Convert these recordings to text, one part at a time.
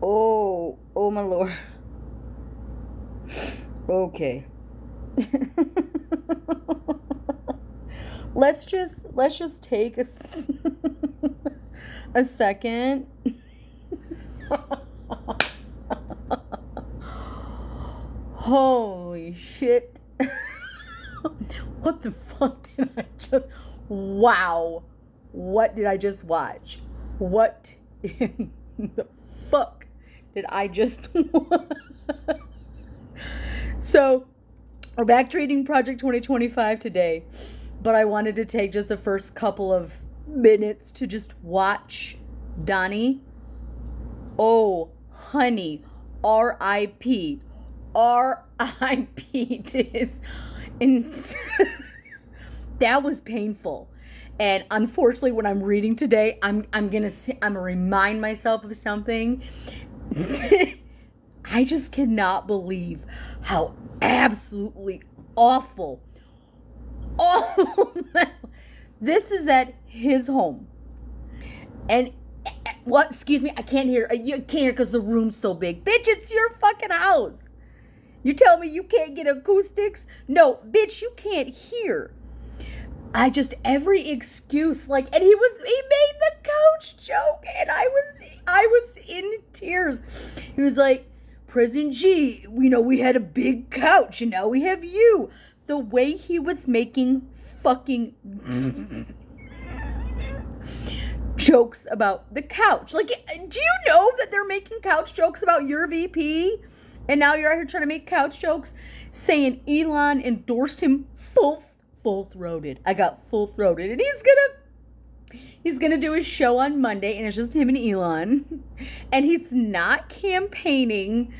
Oh my lord. Okay. let's just take a second. Holy shit. What the fuck did I just... Wow. What did I just watch? What in the fuck did I just watch? So, we're back to reading Project 2025 today. But I wanted to take just the first couple of minutes to just watch Donnie. Oh, honey. R.I.P. R.I.P. to his... That was painful. And unfortunately, when I'm reading today, I'm gonna remind myself of something. I just cannot believe how absolutely awful. Oh, this is at his home. And what? Excuse me, I can't hear. You can't hear because the room's so big. Bitch, it's your fucking house. You tell me you can't get acoustics? No, bitch, you can't hear. Every excuse, like, and he made the couch joke, and I was in tears. He was like, President G, we had a big couch, and now we have you. The way he was making fucking jokes about the couch. Like, do you know that they're making couch jokes about your VP? And now you're out here trying to make couch jokes, saying Elon endorsed him full-throated. I got full-throated. And he's gonna do his show on Monday, and it's just him and Elon. And he's not campaigning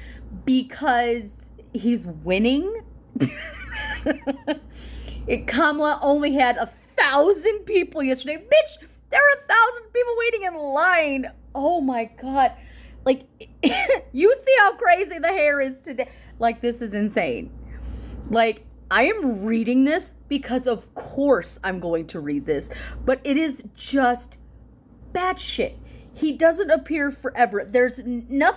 because he's winning. Kamala only had 1,000 people yesterday. Bitch, there are 1,000 people waiting in line. Oh my God. Like, you see how crazy the hair is today. Like, this is insane. Like, I am reading this because of course I'm going to read this. But it is just batshit. He doesn't appear forever. There's no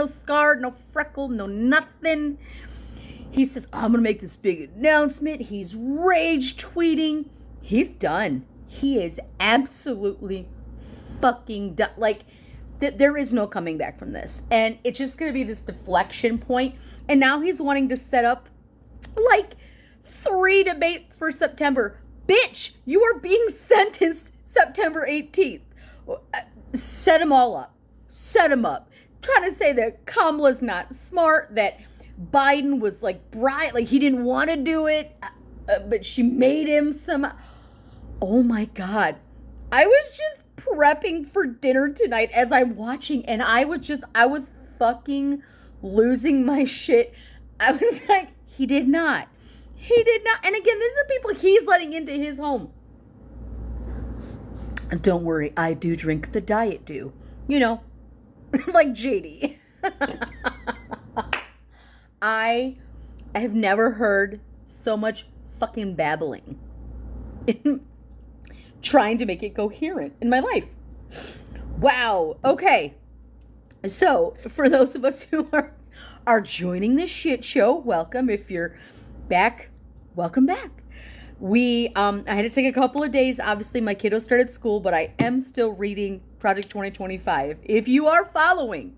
scar, no freckle, no nothing. He says, I'm going to make this big announcement. He's rage tweeting. He's done. He is absolutely fucking done. Like, there is no coming back from this. And it's just going to be this deflection point. And now he's wanting to set up like 3 debates for September. Bitch, you are being sentenced September 18th. Set them all up. Set them up. Trying to say that Kamala's not smart, that Biden was like bright, like he didn't want to do it, but she made him some. Oh my God. I was just prepping for dinner tonight as I'm watching, and I was fucking losing my shit. I was like, he did not. And again, these are people he's letting into his home. Don't worry, I do drink the Diet Dew. Like JD. I have never heard so much fucking babbling in trying to make it coherent in my life. Wow. Okay. So, for those of us who are joining this shit show, welcome. If you're back, welcome back. I had to take a couple of days. Obviously, my kiddo started school, but I am still reading Project 2025. If you are following,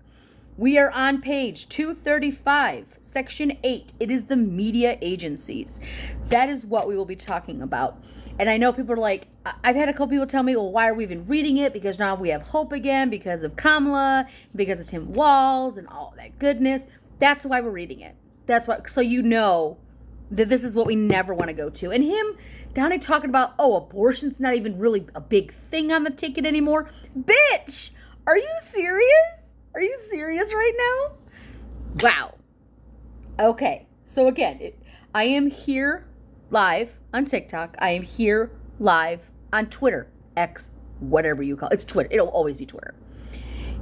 we are on page 235, section 8. It is the media agencies. That is what we will be talking about. And I know people are like, I've had a couple people tell me, well, why are we even reading it? Because now we have hope again because of Kamala, because of Tim Walz and all that goodness. That's why we're reading it. That's why, so you know that this is what we never want to go to. And him, Donnie talking about, abortion's not even really a big thing on the ticket anymore. Bitch, are you serious? Are you serious right now? Wow. Okay. So again, I am here live on TikTok. I am here live on Twitter, X, whatever you call it. It's Twitter. It'll always be Twitter.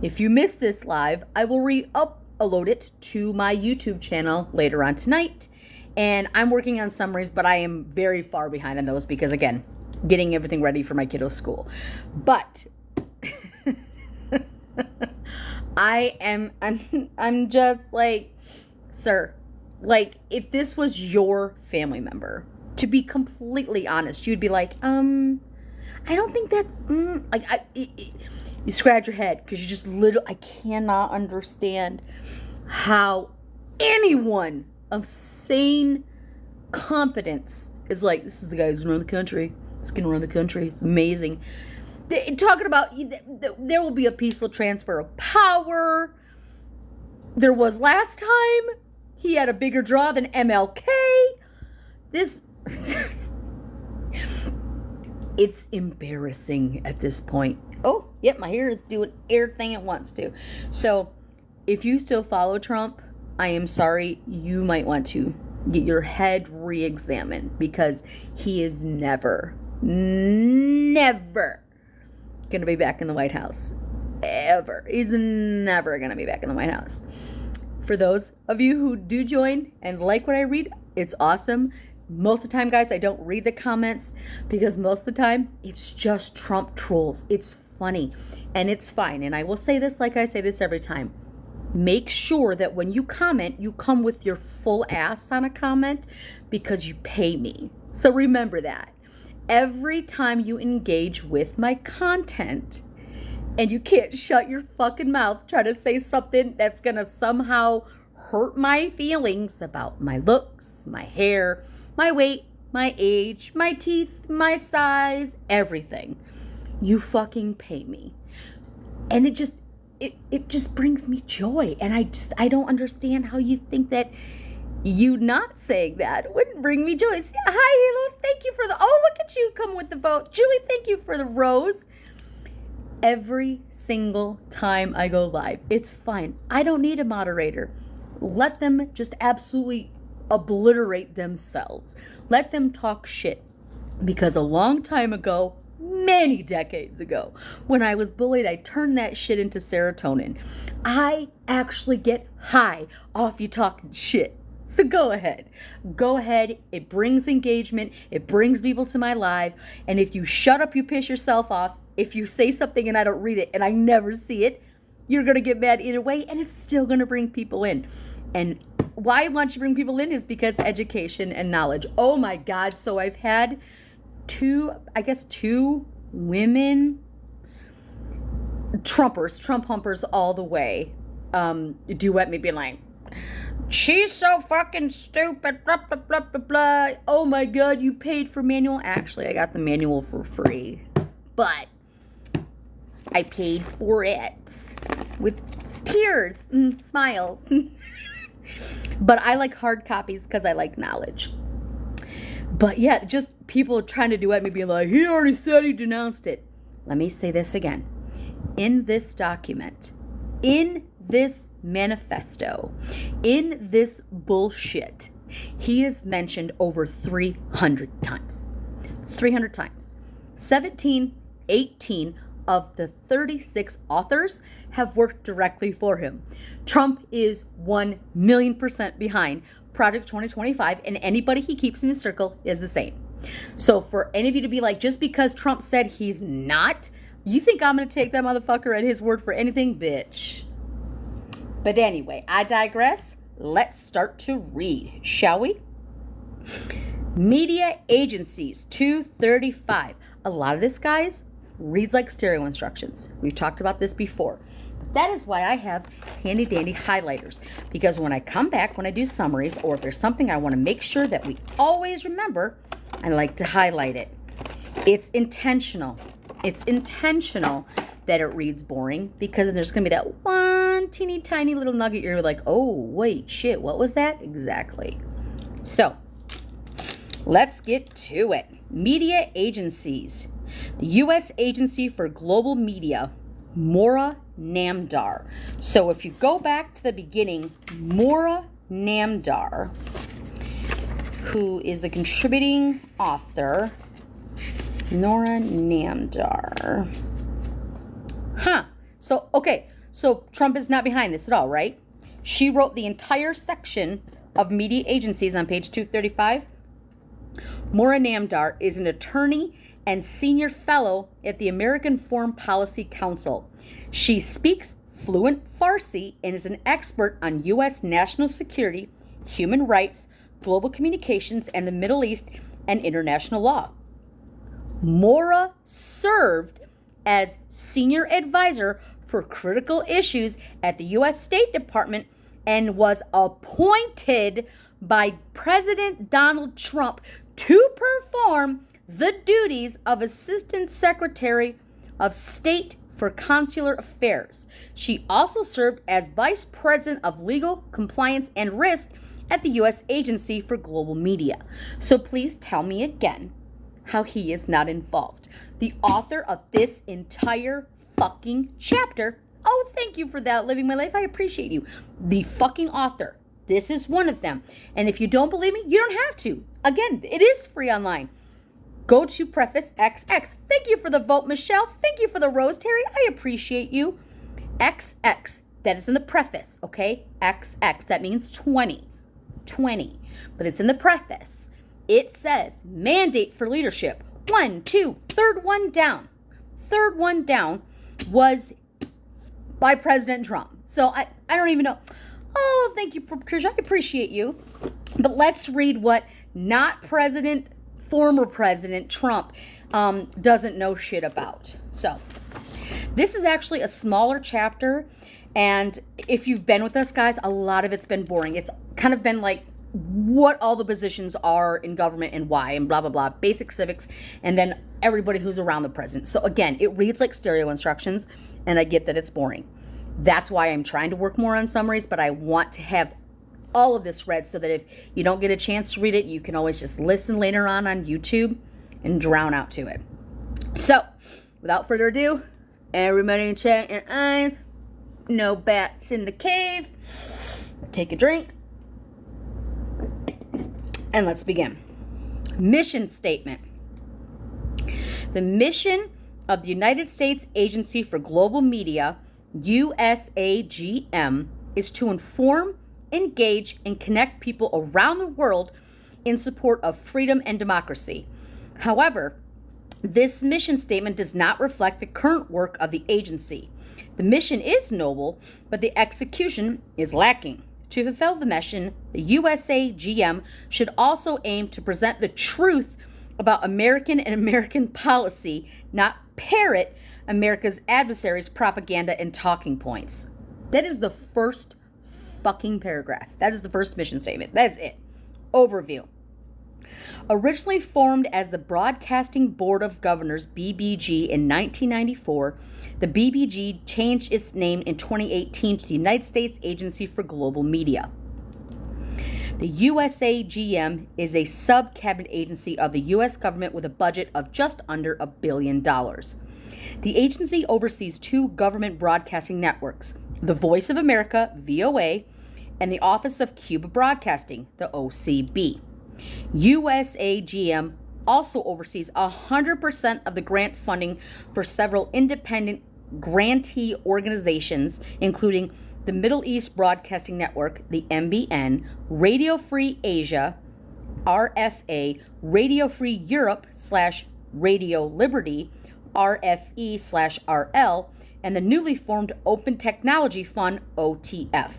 If you missed this live, I will re-upload it to my YouTube channel later on tonight. And I'm working on summaries, but I am very far behind on those because, again, getting everything ready for my kiddo's school. But I'm just like, sir, like, if this was your family member, to be completely honest, you'd be like, I don't think that's, you scratch your head because you just I cannot understand how anyone of sane confidence is like, this is the guy who's gonna run the country. He's gonna run the country. It's amazing. Talking about there will be a peaceful transfer of power. There was last time. He had a bigger draw than MLK. This it's embarrassing at this point. Oh, yep, my hair is doing everything it wants to. So, if you still follow Trump, I am sorry, you might want to get your head re-examined because he is never gonna be back in the White House. Ever. He's never gonna be back in the White House. For those of you who do join and like what I read, it's awesome. Most of the time, guys, I don't read the comments because most of the time it's just Trump trolls. It's funny and it's fine. And I will say this like I say this every time. Make sure that when you comment, you come with your full ass on a comment because you pay me. So remember that. Every time you engage with my content and you can't shut your fucking mouth trying to say something that's going to somehow hurt my feelings about my looks, my hair, my weight, my age, my teeth, my size, everything. You fucking pay me. And it just brings me joy. And I don't understand how you think that you not saying that wouldn't bring me joy. Hi, hello, thank you for look at you come with the vote. Julie, thank you for the rose. Every single time I go live, it's fine. I don't need a moderator. Let them just absolutely obliterate themselves. Let them talk shit. Because a long time ago, many decades ago, when I was bullied, I turned that shit into serotonin. I actually get high off you talking shit. So go ahead. Go ahead. It brings engagement. It brings people to my live. And if you shut up, you piss yourself off. If you say something and I don't read it and I never see it, you're going to get mad either way. And it's still going to bring people in. And why I want you to bring people in is because education and knowledge. Oh my God. So I've had two women Trumpers, Trump humpers all the way, duet me being like, she's so fucking stupid, blah, blah, blah, blah, blah. Oh my God, you paid for manual? Actually, I got the manual for free, but I paid for it with tears and smiles. But I like hard copies because I like knowledge. But yeah, just people trying to duet me being like, he already said he denounced it. Let me say this again. In this document, in this manifesto, in this bullshit, he is mentioned over 300 times. 300 times. 18 of the 36 authors have worked directly for him. Trump is 1,000,000% behind Project 2025, and anybody he keeps in his circle is the same. So for any of you to be like, just because Trump said he's not, you think I'm going to take that motherfucker at his word for anything? Bitch. But anyway, I digress. Let's start to read, shall we? Media agencies, 235. A lot of this, guys, reads like stereo instructions. We've talked about this before. That is why I have handy dandy highlighters, because when I come back, when I do summaries, or if there's something I want to make sure that we always remember, I like to highlight it. It's intentional. It's intentional that it reads boring, because there's going to be that one teeny tiny little nugget you're like, oh, wait, shit, what was that? Exactly. So, let's get to it. Media agencies. The U.S. Agency for Global Media, Maura Namdar. So if you go back to the beginning, Maura Namdar, who is a contributing author, Maura Namdar. So Trump is not behind this at all, right? She wrote the entire section of media agencies on page 235. Maura Namdar is an attorney and senior fellow at the American Foreign Policy Council. She speaks fluent Farsi, and is an expert on U.S. national security, human rights, global communications, and the Middle East and international law. Mora served as senior advisor for critical issues at the U.S. State Department and was appointed by President Donald Trump to perform the duties of Assistant Secretary of State for Consular Affairs. She also served as Vice President of Legal, Compliance, and Risk at the U.S. Agency for Global Media. So please tell me again how he is not involved. The author of this entire fucking chapter. Oh, thank you for that, Living My Life. I appreciate you. The fucking author. This is one of them. And if you don't believe me, you don't have to. Again, it is free online. Go to Preface XX. Thank you for the vote, Michelle. Thank you for the rose, Terry. I appreciate you. XX. That is in the preface, okay? XX. That means 20. 20. But it's in the preface. It says, mandate for leadership. 1, 2, third one down. Third one down was by President Trump. So I don't even know. Oh, thank you, Patricia. I appreciate you. But let's read what former President Trump doesn't know shit about. So this is actually a smaller chapter. And if you've been with us, guys, a lot of it's been boring. It's kind of been like what all the positions are in government and why and blah, blah, blah. Basic civics. And then everybody who's around the president. So again, it reads like stereo instructions. And I get that it's boring. That's why I'm trying to work more on summaries. But I want to have all of this read so that if you don't get a chance to read it, you can always just listen later on YouTube and drown out to it. So, without further ado, everybody check your eyes. No bats in the cave. Take a drink. And let's begin. Mission statement. The mission of the United States Agency for Global Media, USAGM, is to inform, engage, and connect people around the world in support of freedom and democracy. However, this mission statement does not reflect the current work of the agency. The mission is noble, but the execution is lacking. To fulfill the mission, the USAGM should also aim to present the truth about American and American policy, not parrot America's adversaries' propaganda and talking points. That is the first fucking paragraph. That is the first mission statement. That's it. Overview. Originally formed as the Broadcasting Board of Governors, BBG, in 1994, the BBG changed its name in 2018 to the United States Agency for Global Media. The USAGM is a sub-cabinet agency of the U.S. government with a budget of just under $1 billion. The agency oversees two government broadcasting networks, the Voice of America, VOA, and the Office of Cuba Broadcasting, the OCB. USAGM also oversees 100% of the grant funding for several independent grantee organizations, including the Middle East Broadcasting Network, the MBN, Radio Free Asia, RFA, Radio Free Europe / Radio Liberty, RFE / RL, and the newly formed Open Technology Fund, OTF.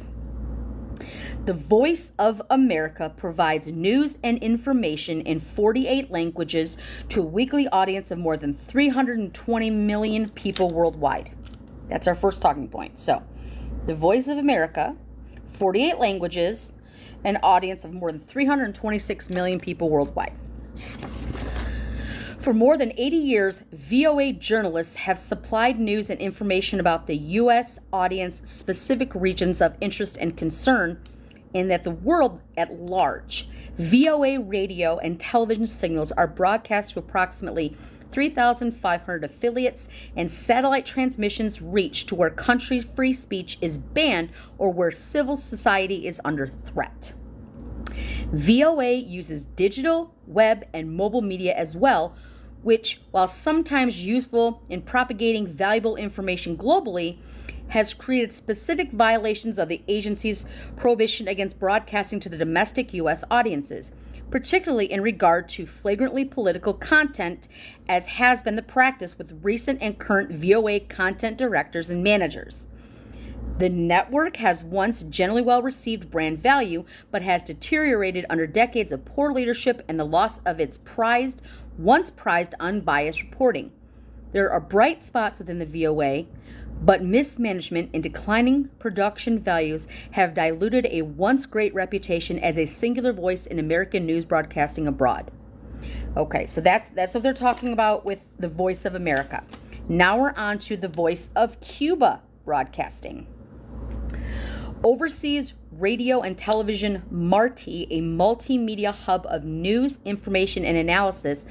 The Voice of America provides news and information in 48 languages to a weekly audience of more than 320 million people worldwide. That's our first talking point. So, The Voice of America, 48 languages, an audience of more than 326 million people worldwide. For more than 80 years, VOA journalists have supplied news and information about the U.S. audience specific regions of interest and concern, and that the world at large. VOA radio and television signals are broadcast to approximately 3,500 affiliates, and satellite transmissions reach to where country free speech is banned or where civil society is under threat. VOA uses digital, web, and mobile media as well, which, while sometimes useful in propagating valuable information globally, has created specific violations of the agency's prohibition against broadcasting to the domestic U.S. audiences, particularly in regard to flagrantly political content, as has been the practice with recent and current VOA content directors and managers. The network has once generally well-received brand value, but has deteriorated under decades of poor leadership and the loss of its once prized unbiased reporting. There are bright spots within the VOA, but mismanagement and declining production values have diluted a once great reputation as a singular voice in American news broadcasting abroad. Okay, so that's what they're talking about with the Voice of America. Now we're on to the Voice of Cuba broadcasting. Overseas Radio and Television Marti, a multimedia hub of news, information, and analysis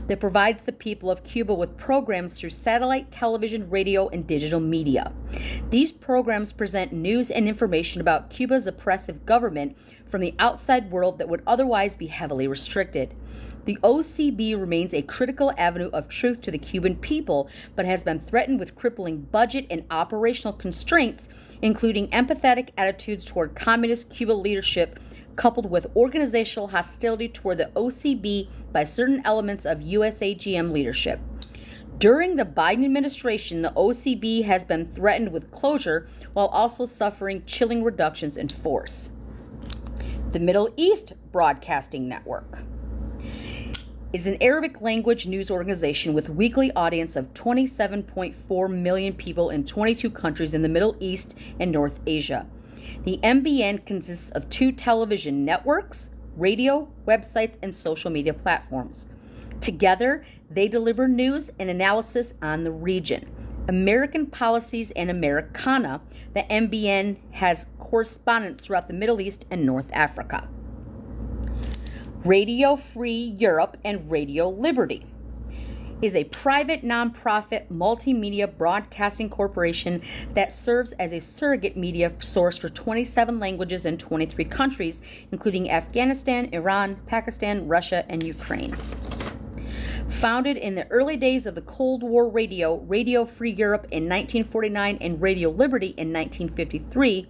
that provides the people of Cuba with programs through satellite, television, radio, and digital media. These programs present news and information about Cuba's oppressive government from the outside world that would otherwise be heavily restricted. The OCB remains a critical avenue of truth to the Cuban people, but has been threatened with crippling budget and operational constraints, including empathetic attitudes toward communist Cuba leadership, coupled with organizational hostility toward the OCB by certain elements of USAGM leadership. During the Biden administration, the OCB has been threatened with closure while also suffering chilling reductions in force. The Middle East Broadcasting Network is an Arabic language news organization with weekly audience of 27.4 million people in 22 countries in the Middle East and North Asia. The MBN consists of 2 television networks, radio, websites, and social media platforms. Together, they deliver news and analysis on the region, American policies, and Americana. The MBN has correspondents throughout the Middle East and North Africa. Radio Free Europe and Radio Liberty is a private nonprofit multimedia broadcasting corporation that serves as a surrogate media source for 27 languages in 23 countries, including Afghanistan, Iran, Pakistan, Russia, and Ukraine. Founded in the early days of the Cold War radio, Radio Free Europe in 1949 and Radio Liberty in 1953,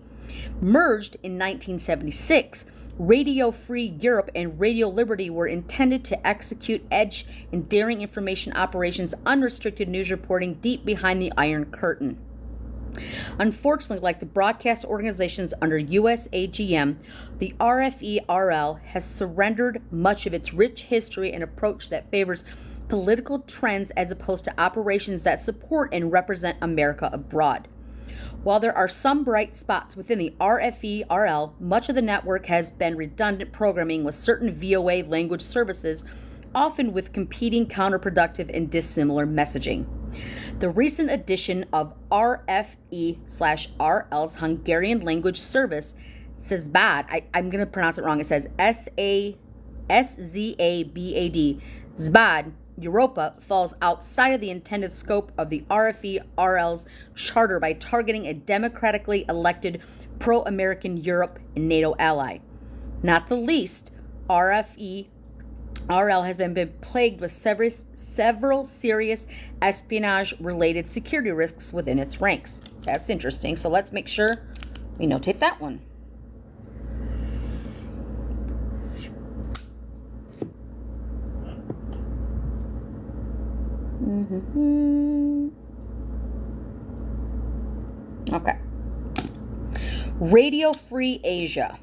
merged in 1976, Radio Free Europe and Radio Liberty were intended to execute edge and daring information operations, unrestricted news reporting deep behind the Iron Curtain. Unfortunately, like the broadcast organizations under USAGM, the RFE-RL has surrendered much of its rich history and approach that favors political trends as opposed to operations that support and represent America abroad. While there are some bright spots within the RFE-RL, much of the network has been redundant programming with certain VOA language services, often with competing, counterproductive, and dissimilar messaging. The recent addition of RFE/RL's Hungarian language service, SZABAD, I'm going to pronounce it wrong, it says SZABAD, ZBAD, Europa, falls outside of the intended scope of the RFE-RL's charter by targeting a democratically elected pro-American Europe and NATO ally. Not the least, RFE-RL has been plagued with several serious espionage-related security risks within its ranks. That's interesting, so let's make sure we notate that one. Okay. Radio Free Asia.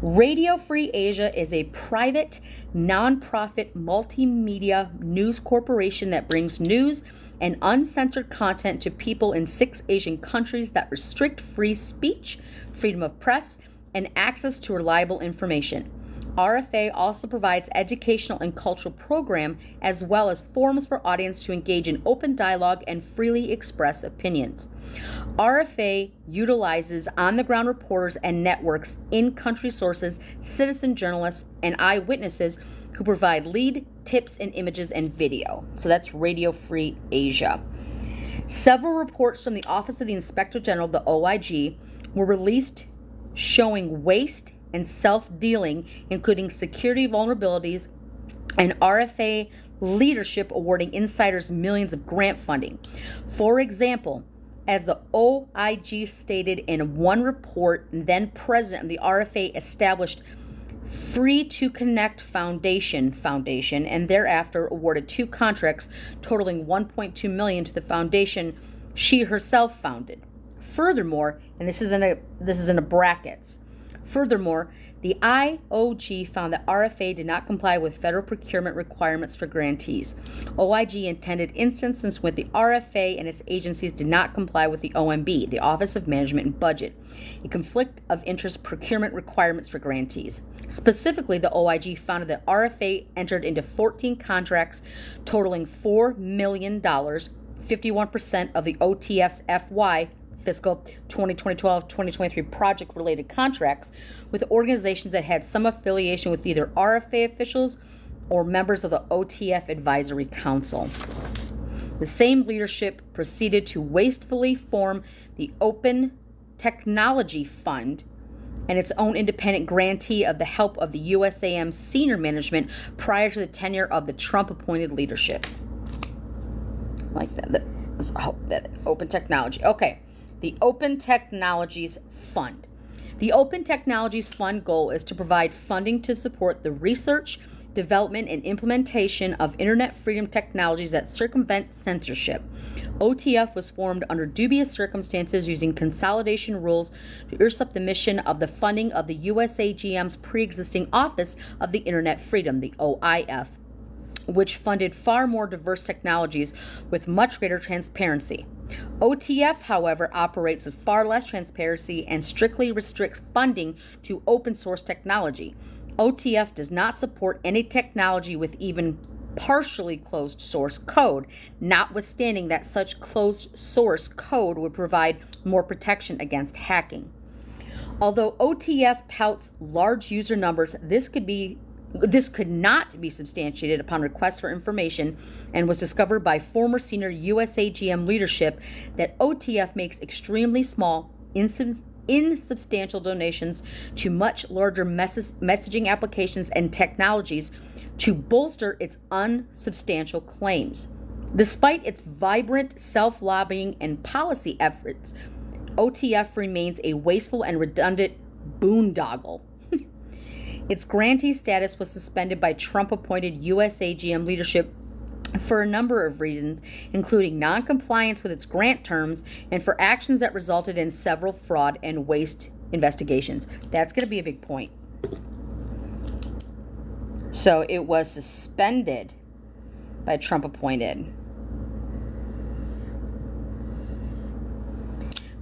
Radio Free Asia is a private, nonprofit, multimedia news corporation that brings news and uncensored content to people in 6 Asian countries that restrict free speech, freedom of press, and access to reliable information. RFA also provides educational and cultural program as well as forums for audience to engage in open dialogue and freely express opinions. RFA utilizes on-the-ground reporters and networks, in-country sources, citizen journalists, and eyewitnesses who provide lead, tips, and images and video. So that's Radio Free Asia. Several reports from the Office of the Inspector General, the OIG, were released showing waste and self-dealing, including security vulnerabilities, and RFA leadership awarding insiders millions of grant funding. For example, as the OIG stated in one report, then president of the RFA established Free to Connect Foundation, and thereafter awarded 2 contracts totaling $1.2 million to the foundation she herself founded. Furthermore, and this is in a brackets. Furthermore, the IOG found that RFA did not comply with federal procurement requirements for grantees. OIG intended instances when the RFA and its agencies did not comply with the OMB, the Office of Management and Budget, a conflict of interest procurement requirements for grantees. Specifically, the OIG found that RFA entered into 14 contracts totaling $4 million, 51% of the OTF's FY fiscal 2012-2023 project-related contracts with organizations that had some affiliation with either RFA officials or members of the OTF Advisory Council. The same leadership proceeded to wastefully form the Open Technology Fund and its own independent grantee of the help of the USAM senior management prior to the tenure of the Trump-appointed leadership. Like that Open Technology. Okay. The Open Technologies Fund. The Open Technologies Fund goal is to provide funding to support the research, development, and implementation of internet freedom technologies that circumvent censorship. OTF was formed under dubious circumstances using consolidation rules to intercept the mission of the funding of the USAGM's pre-existing Office of the Internet Freedom, the OIF, which funded far more diverse technologies with much greater transparency. OTF, however, operates with far less transparency and strictly restricts funding to open source technology. OTF does not support any technology with even partially closed source code, notwithstanding that such closed source code would provide more protection against hacking. Although OTF touts large user numbers, this could not be substantiated upon request for information and was discovered by former senior USAGM leadership that OTF makes extremely small, insubstantial donations to much larger messaging applications and technologies to bolster its unsubstantial claims. Despite its vibrant self-lobbying and policy efforts, OTF remains a wasteful and redundant boondoggle. Its grantee status was suspended by Trump-appointed USAGM leadership for a number of reasons, including non-compliance with its grant terms and for actions that resulted in several fraud and waste investigations. That's going to be a big point. So it was suspended by Trump-appointed.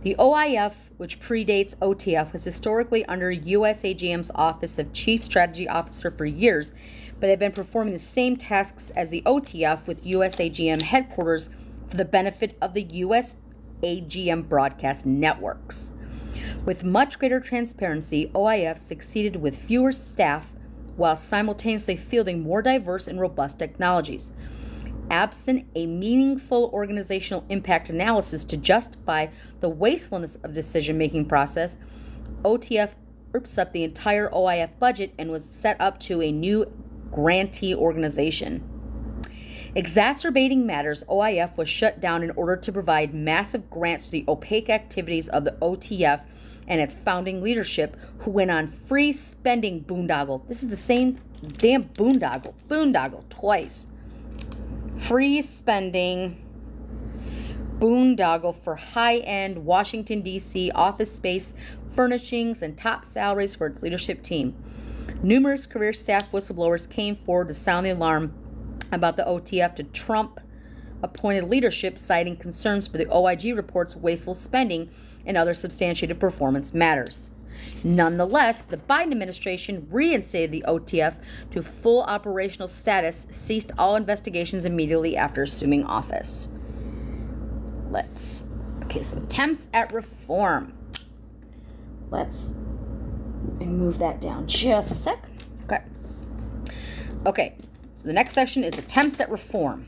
The OIF, which predates OTF, was historically under USAGM's Office of Chief Strategy Officer for years, but had been performing the same tasks as the OTF with USAGM headquarters for the benefit of the USAGM broadcast networks. With much greater transparency, OIF succeeded with fewer staff while simultaneously fielding more diverse and robust technologies. Absent a meaningful organizational impact analysis to justify the wastefulness of the decision-making process, OTF rips up the entire OIF budget and was set up to a new grantee organization. Exacerbating matters, OIF was shut down in order to provide massive grants to the opaque activities of the OTF and its founding leadership, who went on free spending boondoggle. This is the same damn boondoggle twice. Free spending boondoggle for high-end Washington, D.C. office space, furnishings, and top salaries for its leadership team. Numerous career staff whistleblowers came forward to sound the alarm about the OTF to Trump-appointed leadership, citing concerns for the OIG report's wasteful spending and other substantiated performance matters. Nonetheless, the Biden administration reinstated the OTF to full operational status, ceased all investigations immediately after assuming office. Some attempts at reform. Let's move that down just a sec. Okay, so the next section is attempts at reform.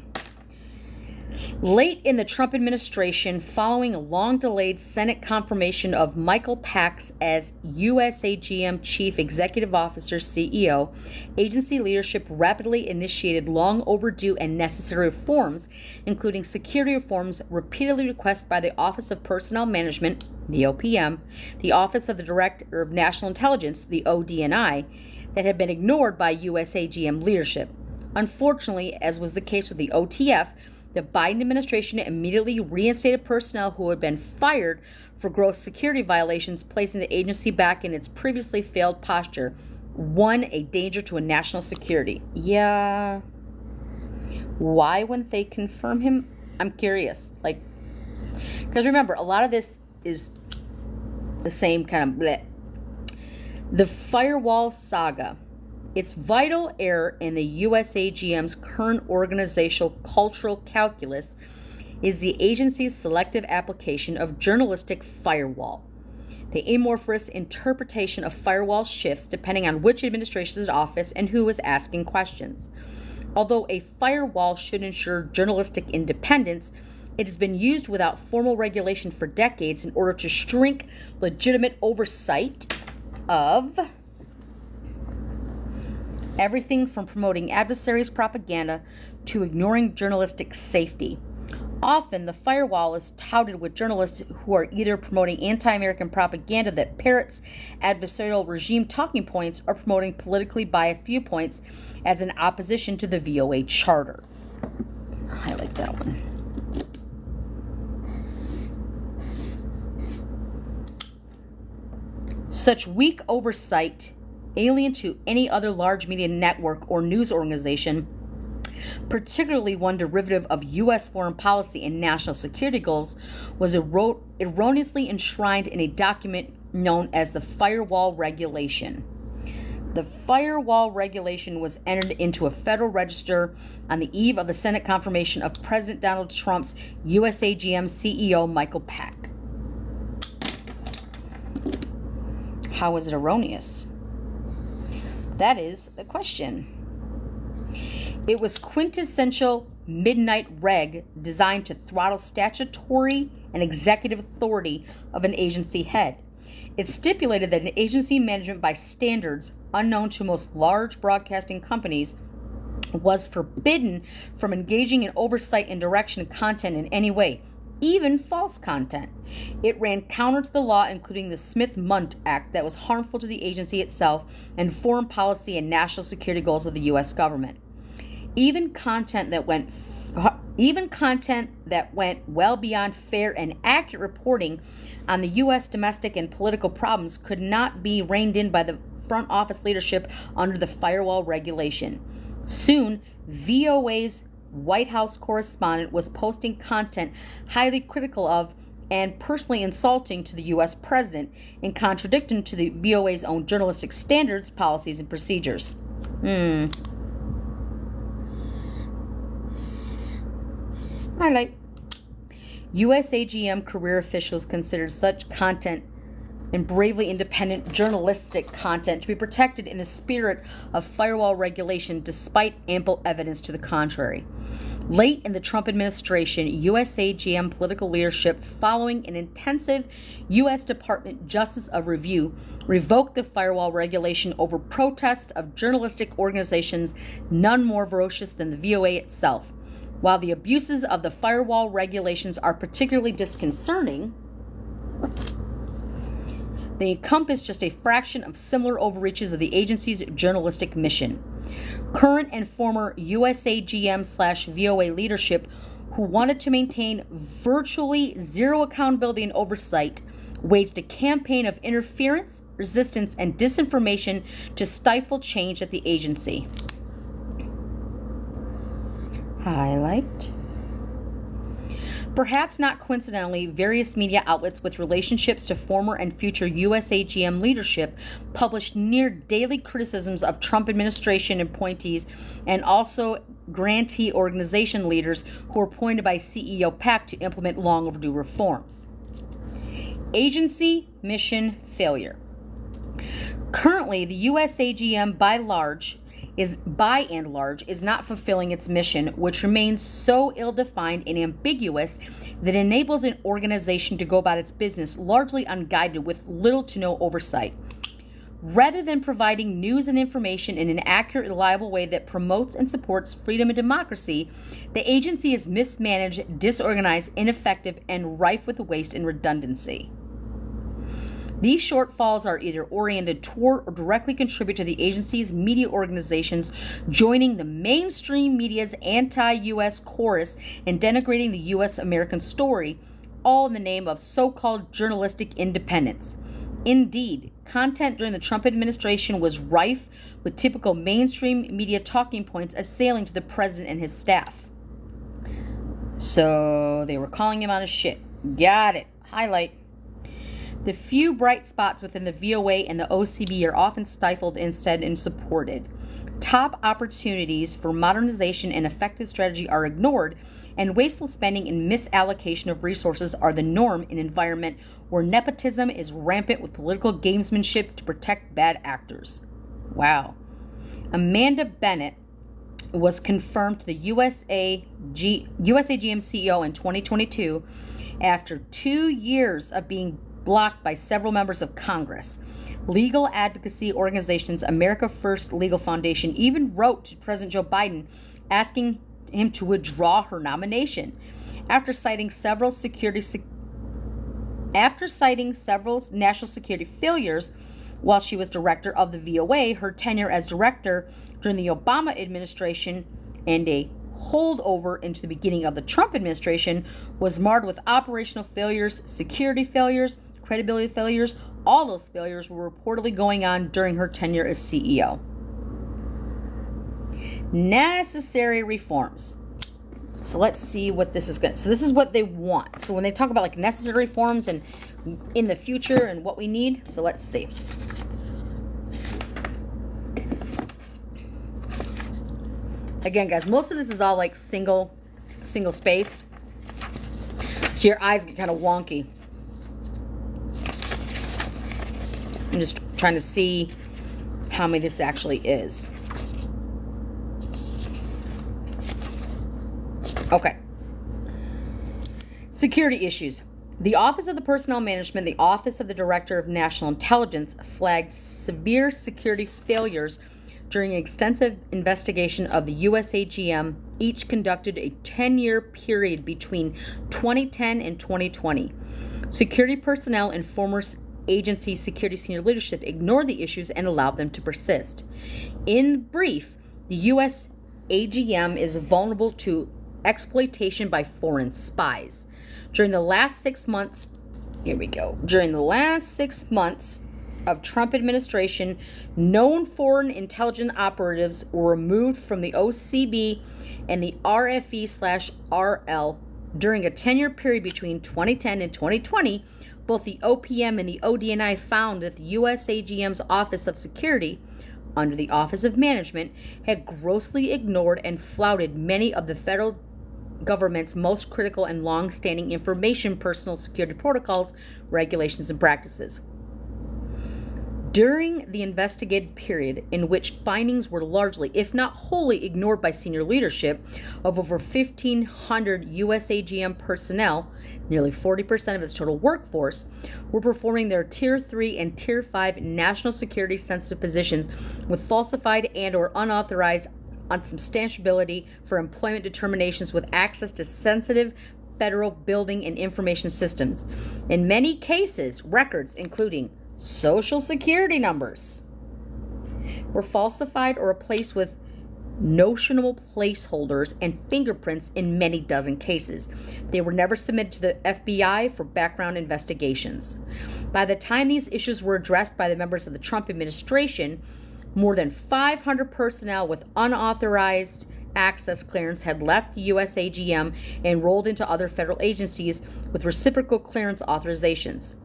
Late in the Trump administration, following a long-delayed Senate confirmation of Michael Pax as USAGM Chief Executive Officer CEO, agency leadership rapidly initiated long overdue and necessary reforms, including security reforms repeatedly requested by the Office of Personnel Management, the OPM, the Office of the Director of National Intelligence, the ODNI, that had been ignored by USAGM leadership. Unfortunately, as was the case with the OTF, the Biden administration immediately reinstated personnel who had been fired for gross security violations, placing the agency back in its previously failed posture. One, a danger to national security. Yeah. Why wouldn't they confirm him? I'm curious. Because remember, a lot of this is the same kind of bleh. The firewall saga. Its vital error in the USAGM's current organizational cultural calculus is the agency's selective application of journalistic firewall. The amorphous interpretation of firewall shifts depending on which administration is in office and who is asking questions. Although a firewall should ensure journalistic independence, it has been used without formal regulation for decades in order to shrink legitimate oversight of everything from promoting adversaries' propaganda to ignoring journalistic safety. Often, the firewall is touted with journalists who are either promoting anti-American propaganda that parrots adversarial regime talking points or promoting politically biased viewpoints as an opposition to the VOA charter. Highlight that one. Such weak oversight, alien to any other large media network or news organization, particularly one derivative of U.S. foreign policy and national security goals, was erroneously enshrined in a document known as the Firewall Regulation. The Firewall Regulation was entered into a Federal Register on the eve of the Senate confirmation of President Donald Trump's USAGM CEO Michael Pack. How was it erroneous? That is the question. It was quintessential midnight reg designed to throttle statutory and executive authority of an agency head. It stipulated that an agency management by standards unknown to most large broadcasting companies was forbidden from engaging in oversight and direction of content in any way, even false content. It ran counter to the law, including the Smith-Mundt Act, that was harmful to the agency itself and foreign policy and national security goals of the U.S. government. Even content that went well beyond fair and accurate reporting on the U.S. domestic and political problems could not be reined in by the front office leadership under the Firewall Regulation. Soon, VOA's White House correspondent was posting content highly critical of and personally insulting to the U.S. president, in contradiction to the VOA's own journalistic standards, policies, and procedures. Highlight. USAGM career officials considered such content and bravely independent journalistic content to be protected in the spirit of firewall regulation, despite ample evidence to the contrary. Late in the Trump administration, USAGM political leadership, following an intensive U.S. Department of Justice review, revoked the firewall regulation over protests of journalistic organizations none more ferocious than the VOA itself. While the abuses of the firewall regulations are particularly disconcerting, they encompass just a fraction of similar overreaches of the agency's journalistic mission. Current and former USAGM/VOA leadership, who wanted to maintain virtually zero accountability and oversight, waged a campaign of interference, resistance, and disinformation to stifle change at the agency. Highlight. Perhaps not coincidentally, various media outlets with relationships to former and future USAGM leadership published near daily criticisms of Trump administration appointees and also grantee organization leaders who were appointed by CEO Pack to implement long overdue reforms. Agency mission failure. Currently, the USAGM by and large is not fulfilling its mission, which remains so ill-defined and ambiguous that it enables an organization to go about its business largely unguided with little to no oversight. Rather than providing news and information in an accurate, reliable way that promotes and supports freedom and democracy, the agency is mismanaged, disorganized, ineffective, and rife with waste and redundancy. These shortfalls are either oriented toward or directly contribute to the agency's media organizations joining the mainstream media's anti-U.S. chorus and denigrating the U.S. American story, all in the name of so-called journalistic independence. Indeed, content during the Trump administration was rife with typical mainstream media talking points assailing to the president and his staff. So they were calling him on his shit. Got it. Highlight. The few bright spots within the VOA and the OCB are often stifled instead and supported. Top opportunities for modernization and effective strategy are ignored, and wasteful spending and misallocation of resources are the norm in an environment where nepotism is rampant with political gamesmanship to protect bad actors. Wow. Amanda Bennett was confirmed to the USAGM CEO in 2022 after 2 years of being blocked by several members of Congress. Legal advocacy organizations America First Legal Foundation even wrote to President Joe Biden asking him to withdraw her nomination after citing several national security failures while she was director of the VOA. Her tenure as director during the Obama administration and a holdover into the beginning of the Trump administration was marred with operational failures, security failures, credibility failures. All those failures were reportedly going on during her tenure as CEO. Necessary reforms. So let's see what this is going to. So this is what they want. So when they talk about like necessary reforms and in the future and what we need, so let's see. Again, guys, most of this is all like single space. So your eyes get kind of wonky. I'm just trying to see how many this actually is. Okay. Security issues. The Office of the Personnel Management, the Office of the Director of National Intelligence flagged severe security failures during an extensive investigation of the USAGM, each conducted a 10-year period between 2010 and 2020. Security personnel and former agency security senior leadership ignored the issues and allowed them to persist. In brief, the USAGM is vulnerable to exploitation by foreign spies. During the last 6 months, during the last 6 months of Trump administration, known foreign intelligence operatives were removed from the OCB and the RFE/RL during a 10-year period between 2010 and 2020. Both the OPM and the ODNI found that the USAGM's Office of Security, under the Office of Management, had grossly ignored and flouted many of the federal government's most critical and long-standing information personal security protocols, regulations, and practices. During the investigated period, in which findings were largely, if not wholly, ignored by senior leadership, of over 1,500 USAGM personnel, nearly 40% of its total workforce, were performing their Tier 3 and Tier 5 national security sensitive positions with falsified and or unauthorized unsubstantiability for employment determinations with access to sensitive federal building and information systems. In many cases, records, including Social Security numbers, were falsified or replaced with notional placeholders and fingerprints in many dozen cases. They were never submitted to the FBI for background investigations. By the time these issues were addressed by the members of the Trump administration, more than 500 personnel with unauthorized access clearance had left the USAGM and rolled into other federal agencies with reciprocal clearance authorizations.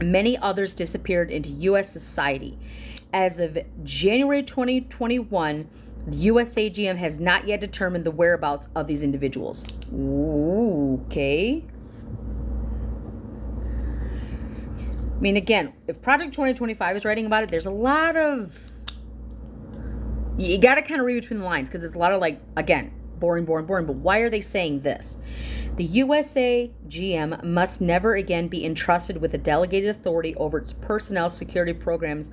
Many others disappeared into U.S. society. As of January 2021, the USAGM has not yet determined the whereabouts of these individuals. Ooh, okay. I mean, again, if Project 2025 is writing about it, there's a lot of... You got to kind of read between the lines because it's a lot of, like, again, boring. But why are they saying this? The USAGM must never again be entrusted with a delegated authority over its personnel security programs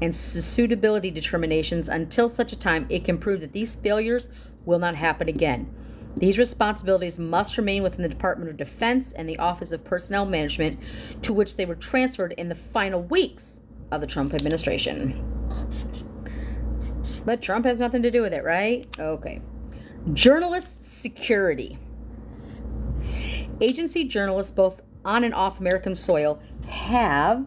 and suitability determinations until such a time it can prove that these failures will not happen again. These responsibilities must remain within the Department of Defense and the Office of Personnel Management, to which they were transferred in the final weeks of the Trump administration. But Trump has nothing to do with it, right? Okay. Journalist security. Agency journalists, both on and off American soil, have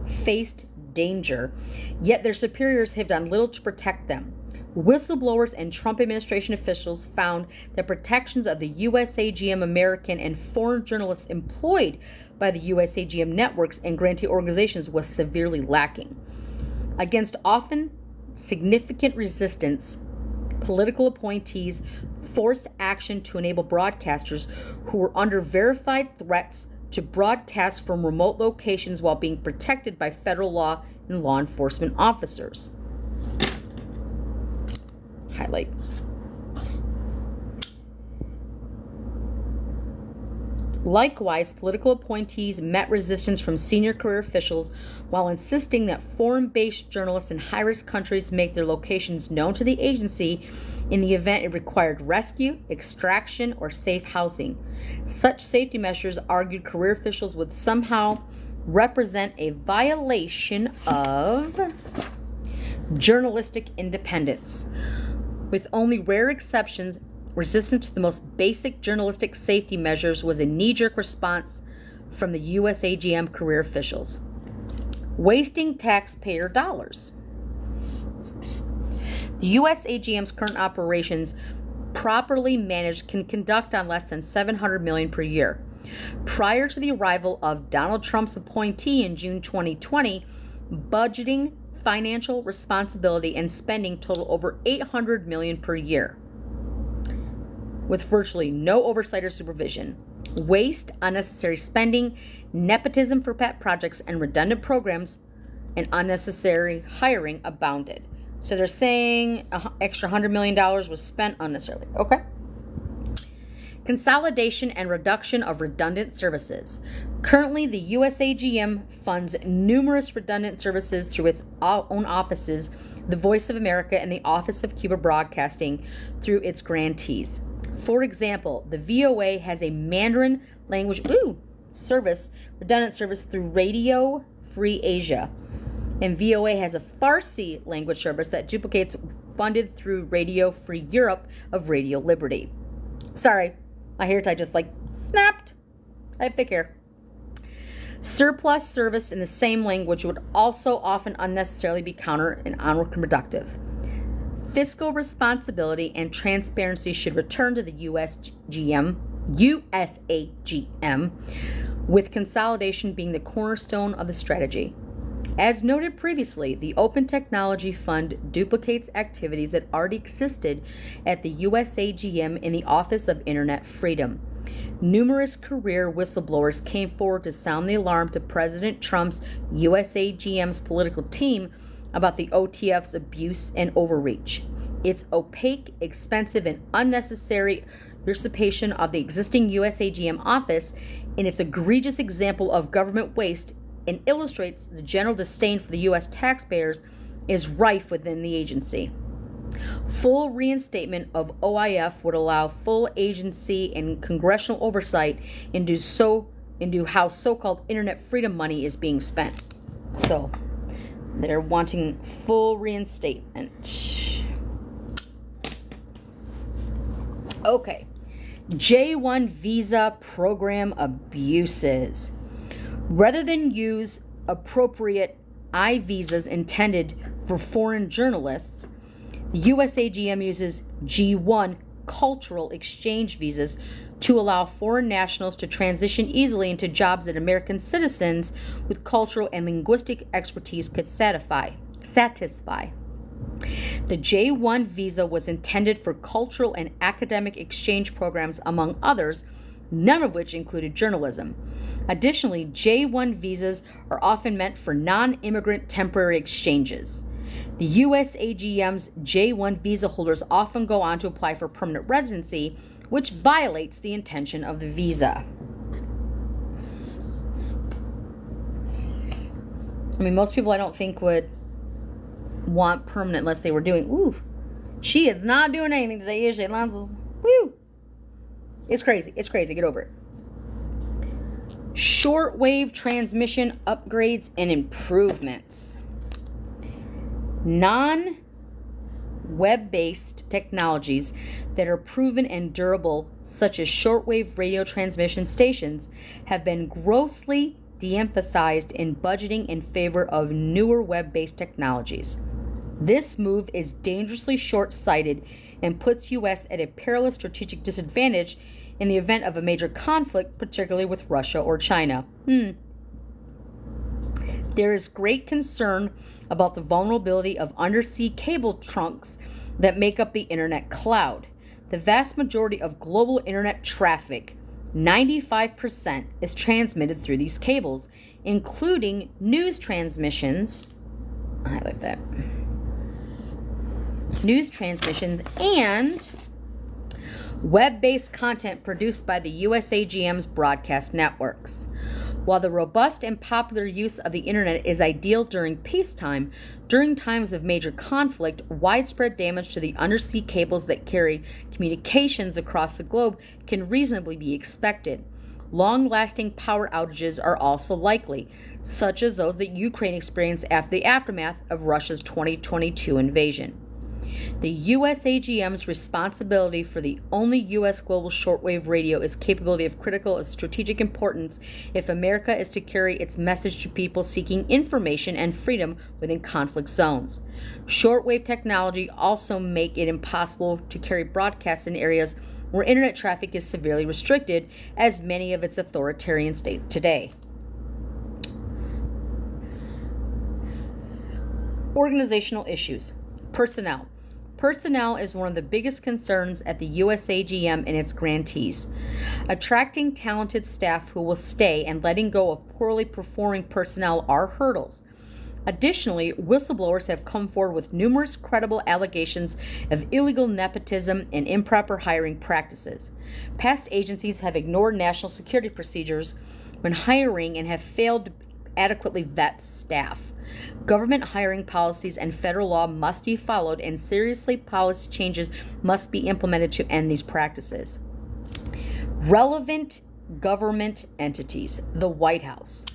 faced danger, yet their superiors have done little to protect them. Whistleblowers and Trump administration officials found that protections of the USAGM American and foreign journalists employed by the USAGM networks and grantee organizations was severely lacking. Against often significant resistance, political appointees forced action to enable broadcasters who were under verified threats to broadcast from remote locations while being protected by federal law and law enforcement officers. Highlight. Likewise, political appointees met resistance from senior career officials while insisting that foreign-based journalists in high-risk countries make their locations known to the agency in the event it required rescue, extraction, or safe housing. Such safety measures, argued career officials, would somehow represent a violation of journalistic independence. With only rare exceptions, resistance to the most basic journalistic safety measures was a knee-jerk response from the USAGM career officials. Wasting taxpayer dollars. The USAGM's current operations, properly managed, can conduct on less than $700 million per year. Prior to the arrival of Donald Trump's appointee in June 2020, budgeting, financial responsibility, and spending total over $800 million per year, with virtually no oversight or supervision. Waste, unnecessary spending, nepotism for pet projects, and redundant programs and unnecessary hiring abounded. So they're saying an extra $100 million was spent unnecessarily. Okay. Consolidation and reduction of redundant services. Currently, the USAGM funds numerous redundant services through its own offices, the Voice of America and the Office of Cuba Broadcasting, through its grantees. For example, the VOA has a Mandarin language service, redundant service through Radio Free Asia. And VOA has a Farsi language service that duplicates funded through Radio Free Europe of Radio Liberty. Sorry, my hair tie just snapped. I have thick hair. Surplus service in the same language would also often unnecessarily be counter and unproductive. Fiscal responsibility and transparency should return to the USAGM, with consolidation being the cornerstone of the strategy. As noted previously, the Open Technology Fund duplicates activities that already existed at the USAGM in the Office of Internet Freedom. Numerous career whistleblowers came forward to sound the alarm to President Trump's USAGM's political team about the OTF's abuse and overreach. Its opaque, expensive, and unnecessary usurpation of the existing USAGM office in its egregious example of government waste and illustrates the general disdain for the U.S. taxpayers is rife within the agency. Full reinstatement of OIF would allow full agency and congressional oversight into how so-called internet freedom money is being spent. So, they're wanting full reinstatement. Okay. J-1 visa program abuses. Rather than use appropriate I-visas intended for foreign journalists, the USAGM uses G1 cultural exchange visas to allow foreign nationals to transition easily into jobs that American citizens with cultural and linguistic expertise could satisfy. The J1 visa was intended for cultural and academic exchange programs, among others, none of which included journalism. Additionally, J1 visas are often meant for non-immigrant temporary exchanges. The USAGM's J1 visa holders often go on to apply for permanent residency, which violates the intention of the visa. I mean, most people I don't think would want permanent unless they were doing She is not doing anything today, is she, Lances? Woo! It's crazy. It's crazy. Get over it. Shortwave transmission upgrades and improvements. Non-web-based technologies that are proven and durable, such as shortwave radio transmission stations, have been grossly de-emphasized in budgeting in favor of newer web-based technologies. This move is dangerously short-sighted and puts U.S. at a perilous strategic disadvantage in the event of a major conflict, particularly with Russia or China. There is great concern about the vulnerability of undersea cable trunks that make up the internet cloud. The vast majority of global internet traffic, 95%, is transmitted through these cables, including news transmissions. I like that. News transmissions and web-based content produced by the USAGM's broadcast networks. While the robust and popular use of the internet is ideal during peacetime, during times of major conflict, widespread damage to the undersea cables that carry communications across the globe can reasonably be expected. Long-lasting power outages are also likely, such as those that Ukraine experienced after the aftermath of Russia's 2022 invasion. The USAGM's responsibility for the only U.S. global shortwave radio is capability of critical and strategic importance if America is to carry its message to people seeking information and freedom within conflict zones. Shortwave technology also make it impossible to carry broadcasts in areas where internet traffic is severely restricted, as many of its authoritarian states today. Organizational issues. Personnel. Personnel is one of the biggest concerns at the USAGM and its grantees. Attracting talented staff who will stay and letting go of poorly performing personnel are hurdles. Additionally, whistleblowers have come forward with numerous credible allegations of illegal nepotism and improper hiring practices. Past agencies have ignored national security procedures when hiring and have failed to adequately vet staff. Government hiring policies and federal law must be followed, and seriously policy changes must be implemented to end these practices. Relevant government entities. The White House.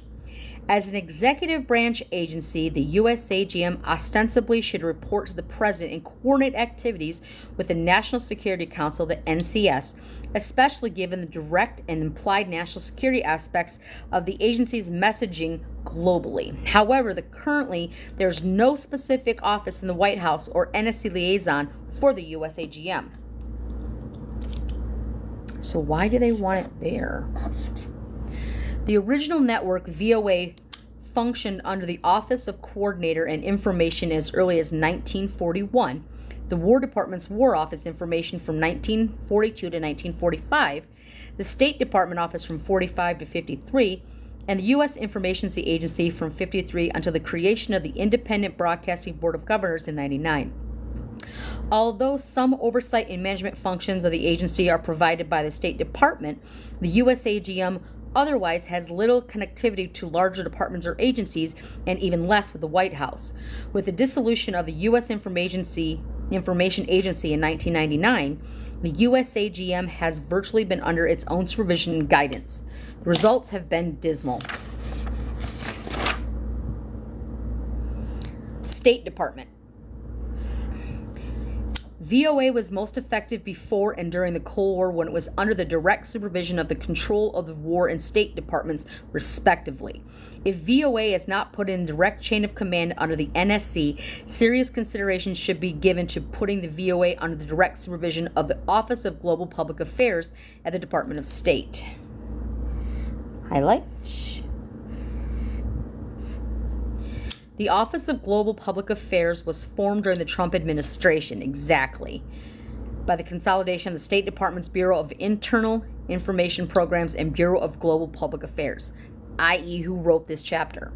As an executive branch agency, the USAGM ostensibly should report to the President and coordinate activities with the National Security Council, the NCS, especially given the direct and implied national security aspects of the agency's messaging globally. However, currently there's no specific office in the White House or NSC liaison for the USAGM. So why do they want it there? The original network, VOA, functioned under the Office of Coordinator and Information as early as 1941, the War Department's War Office Information from 1942 to 1945, the State Department Office from 45 to 53, and the U.S. Information Agency from 53 until the creation of the Independent Broadcasting Board of Governors in 99. Although some oversight and management functions of the agency are provided by the State Department, the USAGM otherwise has little connectivity to larger departments or agencies, and even less with the White House. With the dissolution of the U.S. Information Agency in 1999, the USAGM has virtually been under its own supervision and guidance. The results have been dismal. State Department. VOA was most effective before and during the Cold War when it was under the direct supervision of the control of the War and State Departments, respectively. If VOA is not put in direct chain of command under the NSC, serious consideration should be given to putting the VOA under the direct supervision of the Office of Global Public Affairs at the Department of State. Highlight. The Office of Global Public Affairs was formed during the Trump administration, exactly, by the consolidation of the State Department's Bureau of Internal Information Programs and Bureau of Global Public Affairs, i.e. who wrote this chapter.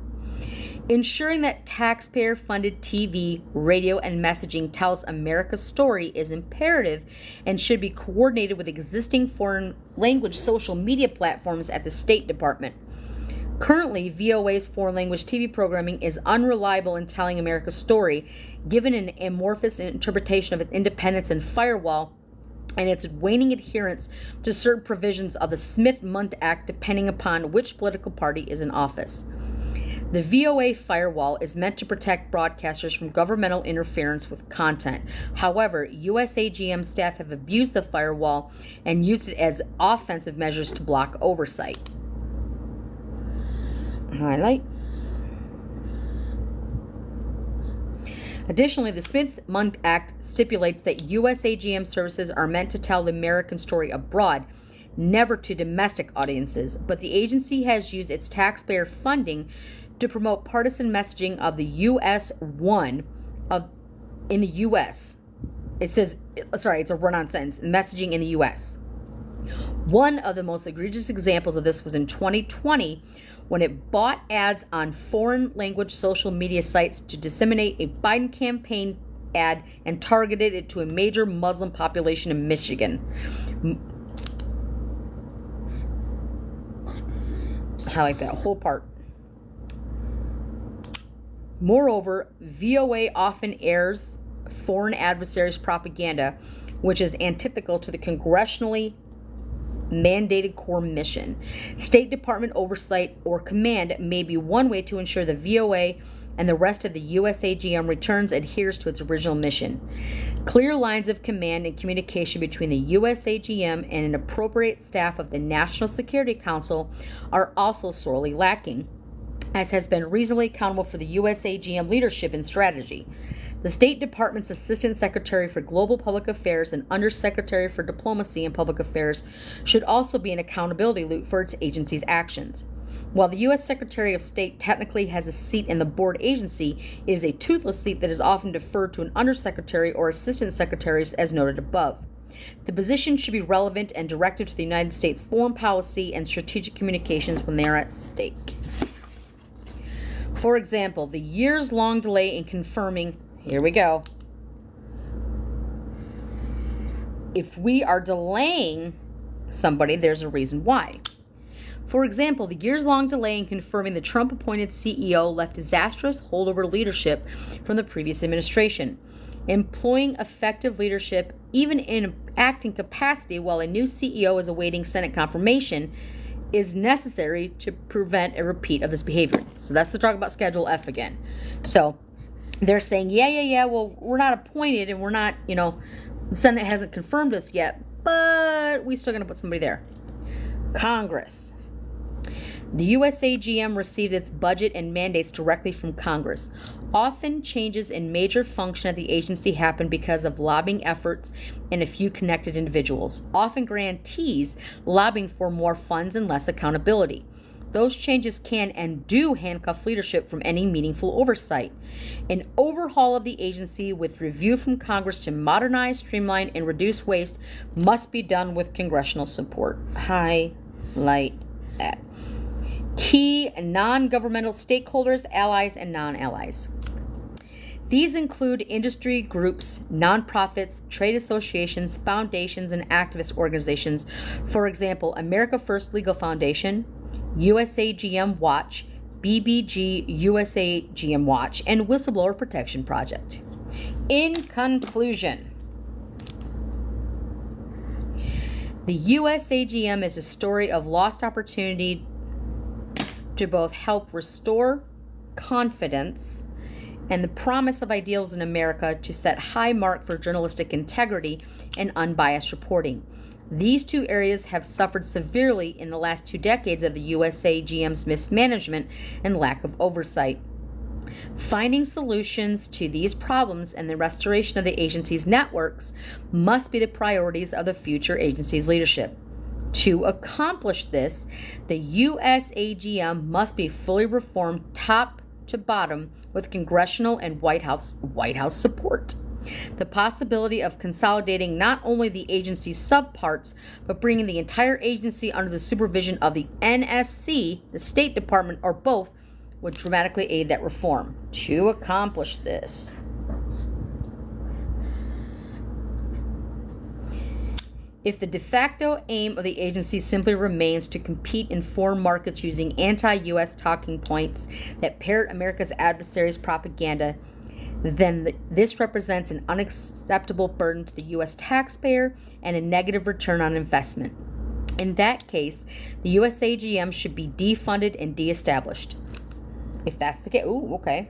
Ensuring that taxpayer-funded TV, radio, and messaging tells America's story is imperative and should be coordinated with existing foreign language social media platforms at the State Department. Currently, VOA's foreign language TV programming is unreliable in telling America's story, given an amorphous interpretation of its independence and firewall and its waning adherence to certain provisions of the Smith-Mundt Act depending upon which political party is in office. The VOA firewall is meant to protect broadcasters from governmental interference with content. However, USAGM staff have abused the firewall and used it as offensive measures to block oversight. Highlight. Additionally, the Smith-Mundt Act stipulates that USAGM services are meant to tell the American story abroad, never to domestic audiences, but the agency has used its taxpayer funding to promote partisan messaging of the in the U.S. It's a run-on sentence, messaging in the U.S. One of the most egregious examples of this was in 2020 when it bought ads on foreign language social media sites to disseminate a Biden campaign ad and targeted it to a major Muslim population in Michigan. I like that whole part. Moreover, VOA often airs foreign adversaries' propaganda, which is antithetical to the congressionally mandated core mission. State Department oversight or command may be one way to ensure the VOA and the rest of the USAGM returns adheres to its original mission. Clear lines of command and communication between the USAGM and an appropriate staff of the National Security Council are also sorely lacking, as has been reasonably accountable for the USAGM leadership and strategy. The State Department's Assistant Secretary for Global Public Affairs and Undersecretary for Diplomacy and Public Affairs should also be an accountability loop for its agency's actions. While the U.S. Secretary of State technically has a seat in the board agency, it is a toothless seat that is often deferred to an undersecretary or assistant secretaries as noted above. The position should be relevant and directive to the United States foreign policy and strategic communications when they are at stake. For example, the years-long delay in confirming, here we go. If we are delaying somebody, there's a reason why. For example, the years-long delay in confirming the Trump-appointed CEO left disastrous holdover leadership from the previous administration. Employing effective leadership, even in an acting capacity while a new CEO is awaiting Senate confirmation, is necessary to prevent a repeat of this behavior. So that's the talk about Schedule F again. So they're saying, yeah, well, we're not appointed and we're not, the Senate hasn't confirmed us yet, but we still going to put somebody there. Congress. The USAGM received its budget and mandates directly from Congress. Often changes in major function at the agency happen because of lobbying efforts and a few connected individuals. Often grantees lobbying for more funds and less accountability. Those changes can and do handcuff leadership from any meaningful oversight. An overhaul of the agency with review from Congress to modernize, streamline, and reduce waste must be done with congressional support. Highlight that. Key non-governmental stakeholders, allies, and non-allies. These include industry groups, nonprofits, trade associations, foundations, and activist organizations. For example, America First Legal Foundation, USAGM Watch, BBG USAGM Watch, and Whistleblower Protection Project. In conclusion, the USAGM is a story of lost opportunity to both help restore confidence and the promise of ideals in America to set high mark for journalistic integrity and unbiased reporting. These two areas have suffered severely in the last 2 decades of the USAGM's mismanagement and lack of oversight. Finding solutions to these problems and the restoration of the agency's networks must be the priorities of the future agency's leadership. To accomplish this, the USAGM must be fully reformed top to bottom with congressional and White House support. The possibility of consolidating not only the agency's subparts, but bringing the entire agency under the supervision of the NSC, the State Department, or both, would dramatically aid that reform. To accomplish this, if the de facto aim of the agency simply remains to compete in foreign markets using anti-U.S. talking points that parrot America's adversaries' propaganda, then this represents an unacceptable burden to the U.S. taxpayer and a negative return on investment. In that case, the USAGM should be defunded and de-established. If that's the case, okay.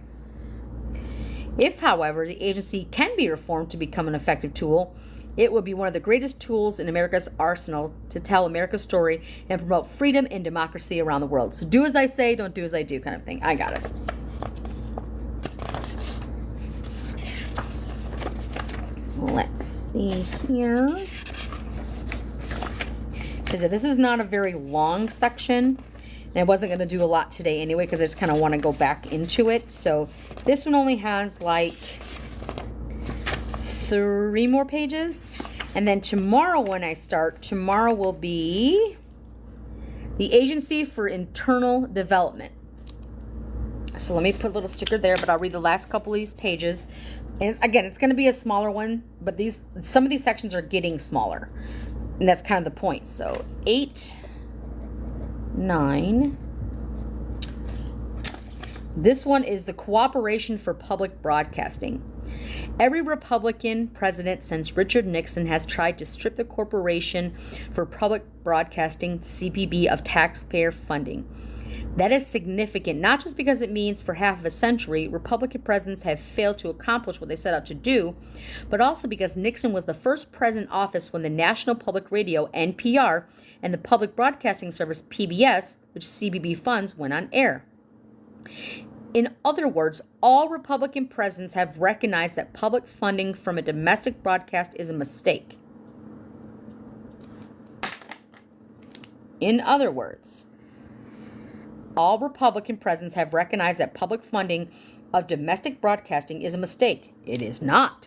If, however, the agency can be reformed to become an effective tool, it would be one of the greatest tools in America's arsenal to tell America's story and promote freedom and democracy around the world. So do as I say, don't do as I do kind of thing. I got it. Let's see here. Because this is not a very long section. And I wasn't going to do a lot today anyway because I just kind of want to go back into it. So this one only has like 3 more pages. And then tomorrow when I start, tomorrow will be the Agency for Internal Development. So let me put a little sticker there, but I'll read the last couple of these pages. And again, it's going to be a smaller one, but some of these sections are getting smaller. And that's kind of the point. So 8, 9. This one is the Cooperation for Public Broadcasting. Every Republican president since Richard Nixon has tried to strip the Corporation for Public Broadcasting, CPB, of taxpayer funding. That is significant, not just because it means for half of a century Republican presidents have failed to accomplish what they set out to do, but also because Nixon was the first president in office when the National Public Radio, NPR, and the Public Broadcasting Service, PBS, which CBB funds, went on air. In other words, all Republican presidents have recognized that public funding from a domestic broadcast is a mistake. In other words, all Republican presidents have recognized that public funding of domestic broadcasting is a mistake. It is not.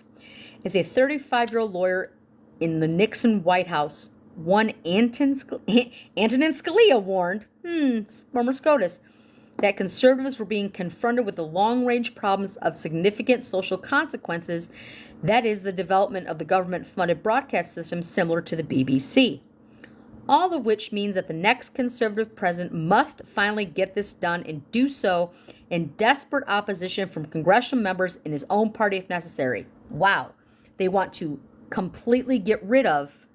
As a 35-year-old lawyer in the Nixon White House, one Antonin Scalia warned, former SCOTUS, that conservatives were being confronted with the long-range problems of significant social consequences, that is, the development of the government-funded broadcast system similar to the BBC. All of which means that the next conservative president must finally get this done and do so in desperate opposition from congressional members in his own party if necessary. Wow. They want to completely get rid of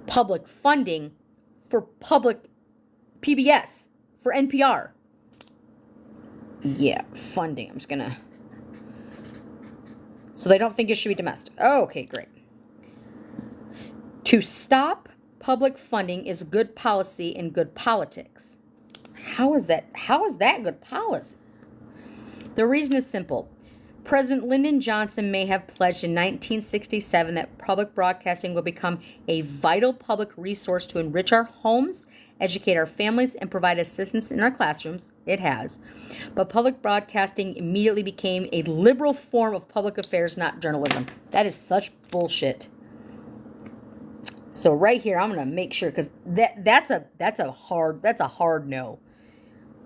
public funding for public PBS, for NPR. Yeah, funding. I'm just going to... So they don't think it should be domestic. Oh, okay, great. To stop public funding is good policy and good politics. How is that good policy? The reason is simple. President Lyndon Johnson may have pledged in 1967 that public broadcasting will become a vital public resource to enrich our homes, educate our families, and provide assistance in our classrooms. It has. But public broadcasting immediately became a liberal form of public affairs, not journalism. That is such bullshit. So right here, I'm going to make sure, because that's a hard no.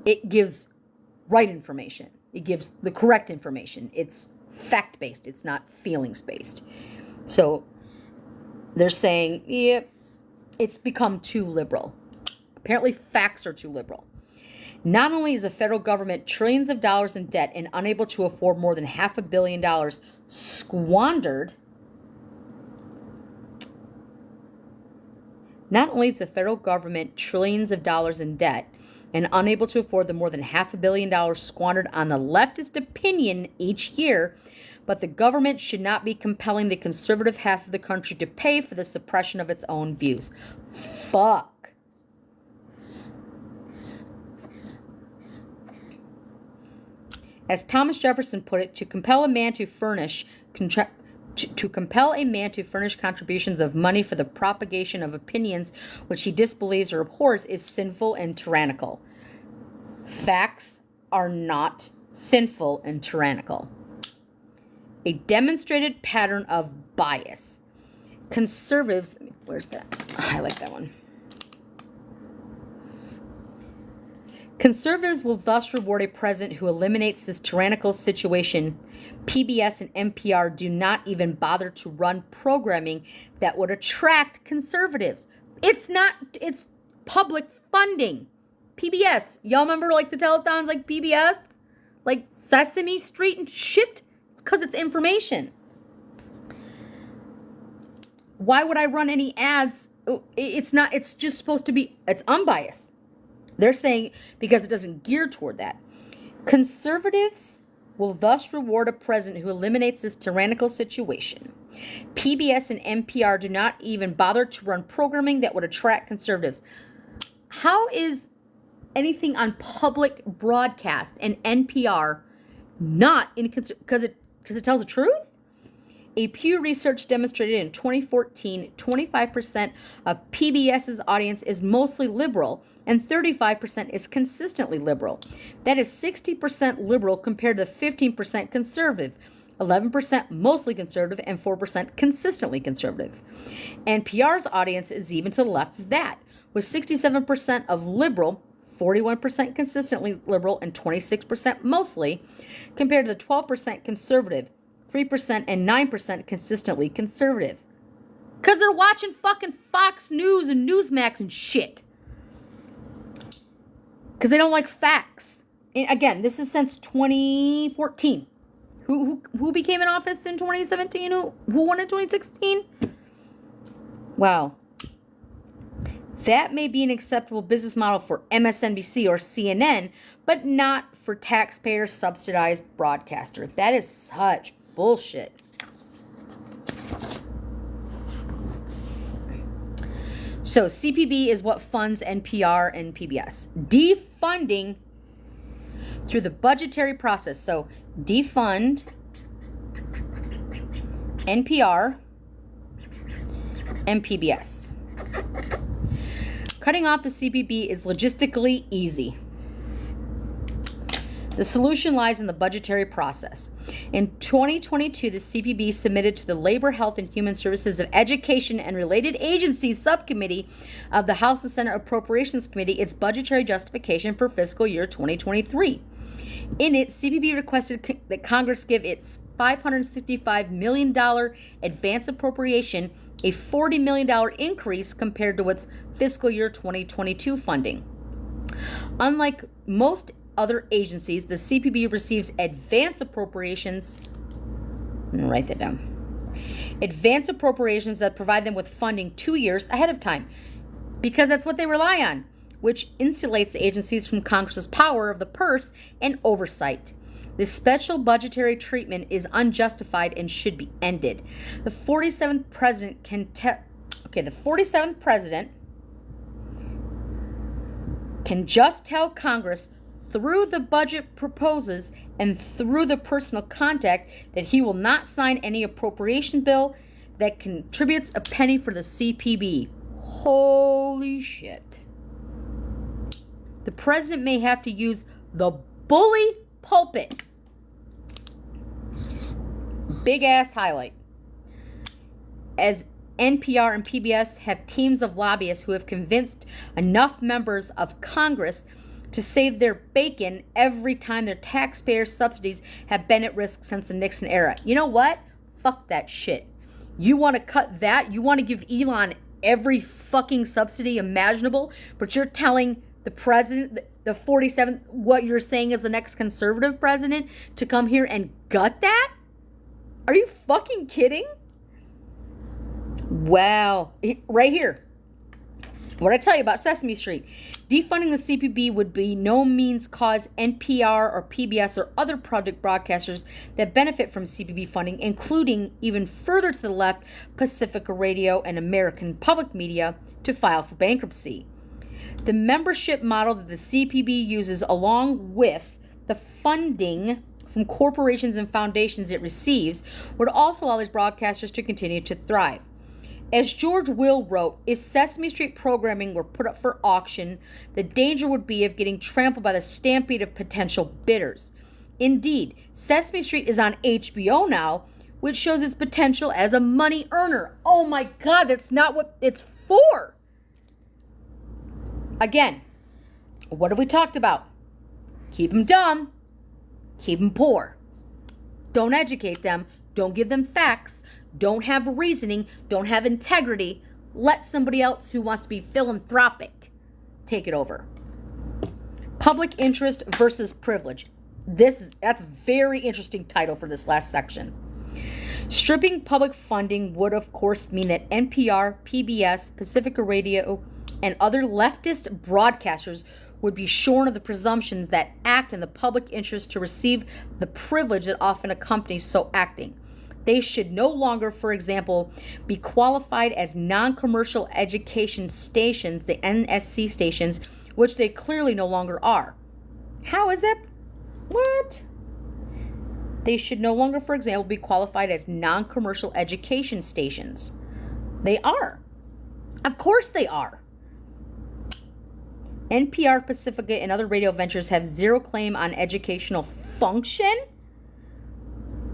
It gives right information. It gives the correct information. It's fact-based. It's not feelings-based. So they're saying, yeah, it's become too liberal. Apparently facts are too liberal. Not only is the federal government trillions of dollars in debt and unable to afford more than $500 million squandered, not only is the federal government trillions of dollars in debt and unable to afford the more than $500 million squandered on the leftist opinion each year, but the government should not be compelling the conservative half of the country to pay for the suppression of its own views. Fuck. As Thomas Jefferson put it, to compel a man to furnish contributions of money for the propagation of opinions which he disbelieves or abhors is sinful and tyrannical. Facts are not sinful and tyrannical. A demonstrated pattern of bias. Conservatives, where's that? I like that one. Conservatives will thus reward a president who eliminates this tyrannical situation. PBS and NPR do not even bother to run programming that would attract conservatives. It's public funding. PBS, y'all remember like the telethons like PBS? Like Sesame Street and shit? It's because it's information. Why would I run any ads? It's just supposed to be, it's unbiased. They're saying because it doesn't gear toward that. Conservatives will thus reward a president who eliminates this tyrannical situation. PBS and NPR do not even bother to run programming that would attract conservatives. How is anything on public broadcast and NPR not in because it tells the truth? A Pew Research demonstrated in 2014, 25% of PBS's audience is mostly liberal and 35% is consistently liberal. That is 60% liberal compared to 15% conservative, 11% mostly conservative, and 4% consistently conservative. NPR's audience is even to the left of that, with 67% of liberal, 41% consistently liberal, and 26% mostly, compared to the 12% conservative, 3% and 9% consistently conservative. Because they're watching fucking Fox News and Newsmax and shit. Because they don't like facts. And again, this is since 2014. Who became in office in 2017? Who won in 2016? Wow. That may be an acceptable business model for MSNBC or CNN, but not for taxpayer-subsidized broadcaster. That is such bullshit. So CPB is what funds NPR and PBS. Defunding through the budgetary process. So defund NPR and PBS. Cutting off the CPB is logistically easy. The solution lies in the budgetary process. In 2022, the CPB submitted to the Labor, Health, and Human Services of Education and Related Agencies Subcommittee of the House and Senate Appropriations Committee its budgetary justification for fiscal year 2023. In it, CPB requested that Congress give its $565 million advance appropriation a $40 million increase compared to its fiscal year 2022 funding. Unlike most other agencies, the CPB receives advance appropriations. I'm going to write that down. Advance appropriations that provide them with funding 2 years ahead of time, because that's what they rely on, which insulates the agencies from Congress's power of the purse and oversight. This special budgetary treatment is unjustified and should be ended. The 47th president can just tell Congress through the budget proposes and through the personal contact that he will not sign any appropriation bill that contributes a penny for the CPB. Holy shit. The president may have to use the bully pulpit. Big ass highlight. As NPR and PBS have teams of lobbyists who have convinced enough members of Congress to save their bacon every time their taxpayer subsidies have been at risk since the Nixon era. You know what? Fuck that shit. You want to cut that? You want to give Elon every fucking subsidy imaginable, but you're telling the president, the 47th, what you're saying is the next conservative president to come here and gut that? Are you fucking kidding? Wow. Right here. What I tell you about Sesame Street. Defunding the CPB would by no means cause NPR or PBS or other public broadcasters that benefit from CPB funding, including even further to the left, Pacifica Radio and American Public Media, to file for bankruptcy. The membership model that the CPB uses, along with the funding from corporations and foundations it receives, would also allow these broadcasters to continue to thrive. As George Will wrote, if Sesame Street programming were put up for auction, the danger would be of getting trampled by the stampede of potential bidders. Indeed, Sesame Street is on HBO now, which shows its potential as a money earner. Oh my God, that's not what it's for. Again, what have we talked about? Keep them dumb. Keep them poor. Don't educate them. Don't give them facts. Don't have reasoning. Don't have integrity. Let somebody else who wants to be philanthropic take it over. Public interest versus privilege. That's a very interesting title for this last section. Stripping public funding would, of course, mean that NPR, PBS, Pacifica Radio, and other leftist broadcasters would be shorn of the presumptions that act in the public interest to receive the privilege that often accompanies so acting. They should no longer, for example, be qualified as non-commercial education stations, the NSC stations, which they clearly no longer are. How is that? What? They should no longer, for example, be qualified as non-commercial education stations. They are. Of course they are. NPR, Pacifica, and other radio ventures have zero claim on educational function,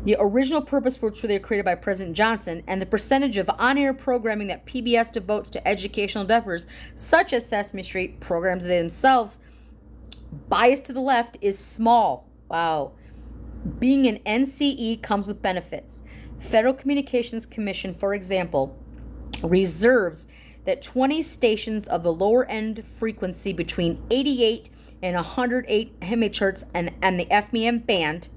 the original purpose for which they were created by President Johnson, and the percentage of on-air programming that PBS devotes to educational endeavors, such as Sesame Street programs they themselves, biased to the left, is small. Wow. Being an NCE comes with benefits. Federal Communications Commission, for example, reserves that 20 stations of the lower end frequency between 88 and 108 MHz and the FMEM band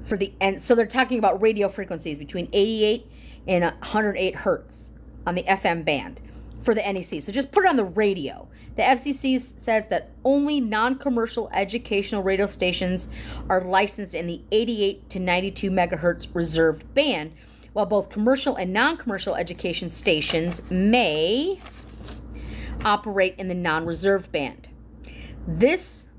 for the end. So they're talking about radio frequencies between 88 and 108 hertz on the FM band for the NEC. So just put it on the radio. The FCC says that only non-commercial educational radio stations are licensed in the 88 to 92 megahertz reserved band, while both commercial and non-commercial education stations may operate in the non-reserved band. This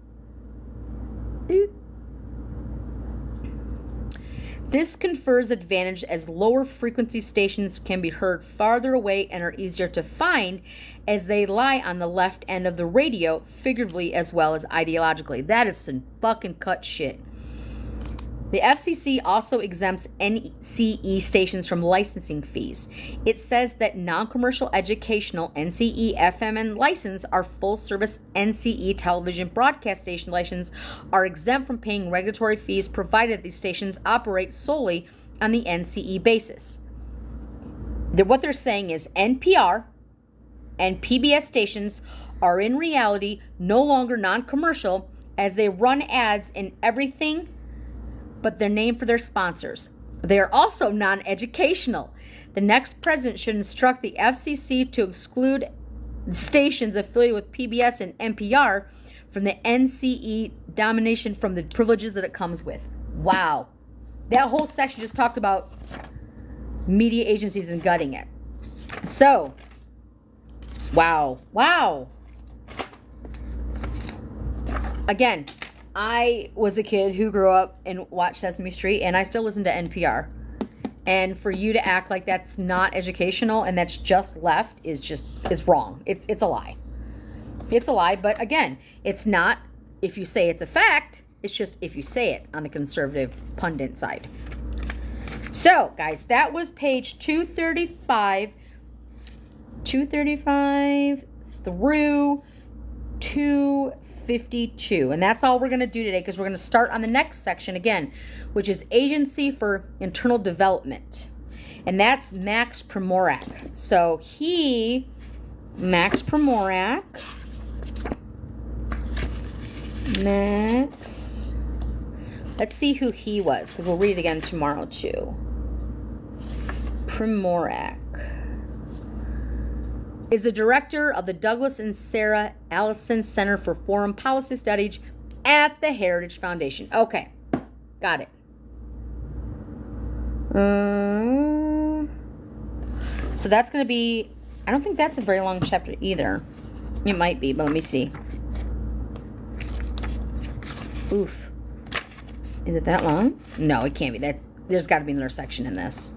confers advantage as lower frequency stations can be heard farther away and are easier to find as they lie on the left end of the radio, figuratively as well as ideologically. That is some fucking cut shit. The FCC also exempts NCE stations from licensing fees. It says that non-commercial educational NCE, FM, and license are full-service NCE television broadcast station licenses are exempt from paying regulatory fees provided these stations operate solely on the NCE basis. What they're saying is NPR and PBS stations are in reality no longer non-commercial as they run ads in everything but they're named for their sponsors. They are also non-educational. The next president should instruct the FCC to exclude stations affiliated with PBS and NPR from the NCE domination from the privileges that it comes with. Wow. That whole section just talked about media agencies and gutting it. So, wow. Again, I was a kid who grew up and watched Sesame Street, and I still listen to NPR. And for you to act like that's not educational and that's just left is wrong. It's a lie. It's a lie, but again, it's not if you say it's a fact, it's just if you say it on the conservative pundit side. So, guys, that was page 235 through 252. And that's all we're going to do today because we're going to start on the next section again, which is Agency for Internal Development. And that's Max Primorak. So Max, let's see who he was because we'll read it again tomorrow too. Primorak is the director of the Douglas and Sarah Allison Center for Foreign Policy Studies at the Heritage Foundation. Okay, got it. So that's going to be, I don't think that's a very long chapter either. It might be, but let me see. Oof. Is it that long? No, it can't be. There's got to be another section in this.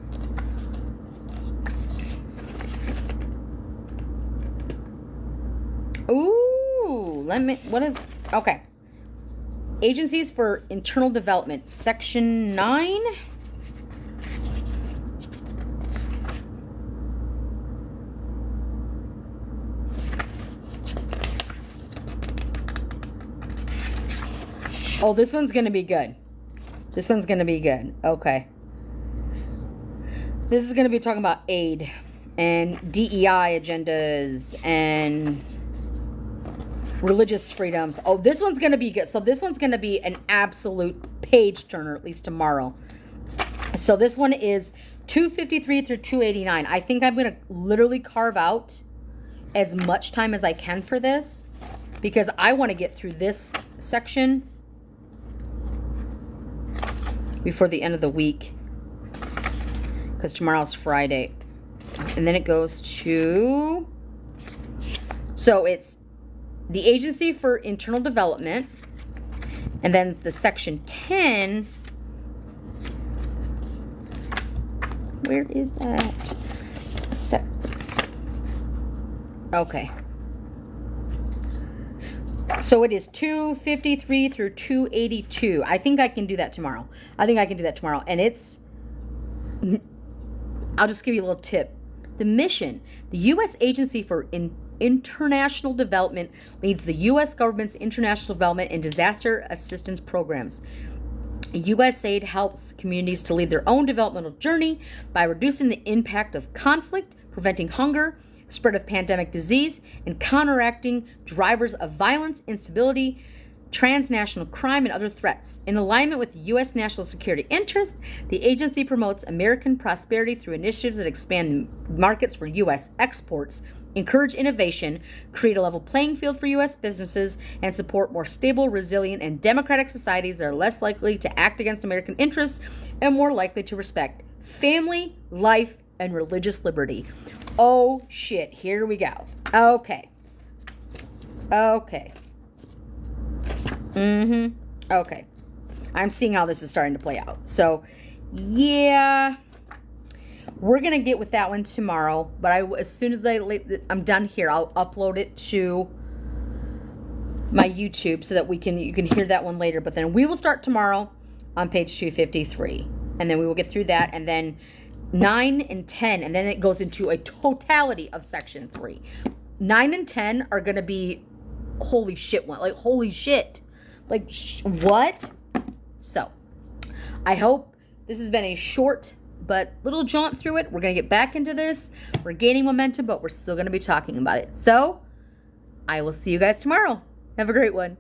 Ooh, okay. Agencies for Internal Development, Section 9. Oh, this one's going to be good. This one's going to be good. Okay. This is going to be talking about aid and DEI agendas and religious freedoms. Oh, this one's going to be good. So this one's going to be an absolute page turner, at least tomorrow. So this one is 253 through 289. I think I'm going to literally carve out as much time as I can for this because I want to get through this section before the end of the week because tomorrow's Friday. And then it goes to, so it's the Agency for Internal Development, and then the section 10, where is that? Okay. So it is 253 through 282. I think I can do that tomorrow. And it's, I'll just give you a little tip. The mission, the U.S. Agency for International Development leads the U.S. government's international development and disaster assistance programs. USAID helps communities to lead their own developmental journey by reducing the impact of conflict, preventing hunger, spread of pandemic disease, and counteracting drivers of violence, instability, transnational crime, and other threats. In alignment with U.S. national security interests, the agency promotes American prosperity through initiatives that expand markets for U.S. exports, encourage innovation, create a level playing field for U.S. businesses, and support more stable, resilient, and democratic societies that are less likely to act against American interests and more likely to respect family, life, and religious liberty. Oh, shit. Here we go. Okay. Okay. I'm seeing how this is starting to play out. So, yeah. We're going to get with that one tomorrow. But as soon as I'm done here, I'll upload it to my YouTube so that you can hear that one later. But then we will start tomorrow on page 253. And then we will get through that. And then 9 and 10. And then it goes into a totality of section 3. 9 and 10 are going to be holy shit. Like, holy shit. Like, what? So, I hope this has been a short but little jaunt through it. We're going to get back into this. We're gaining momentum, but we're still going to be talking about it. So, I will see you guys tomorrow. Have a great one.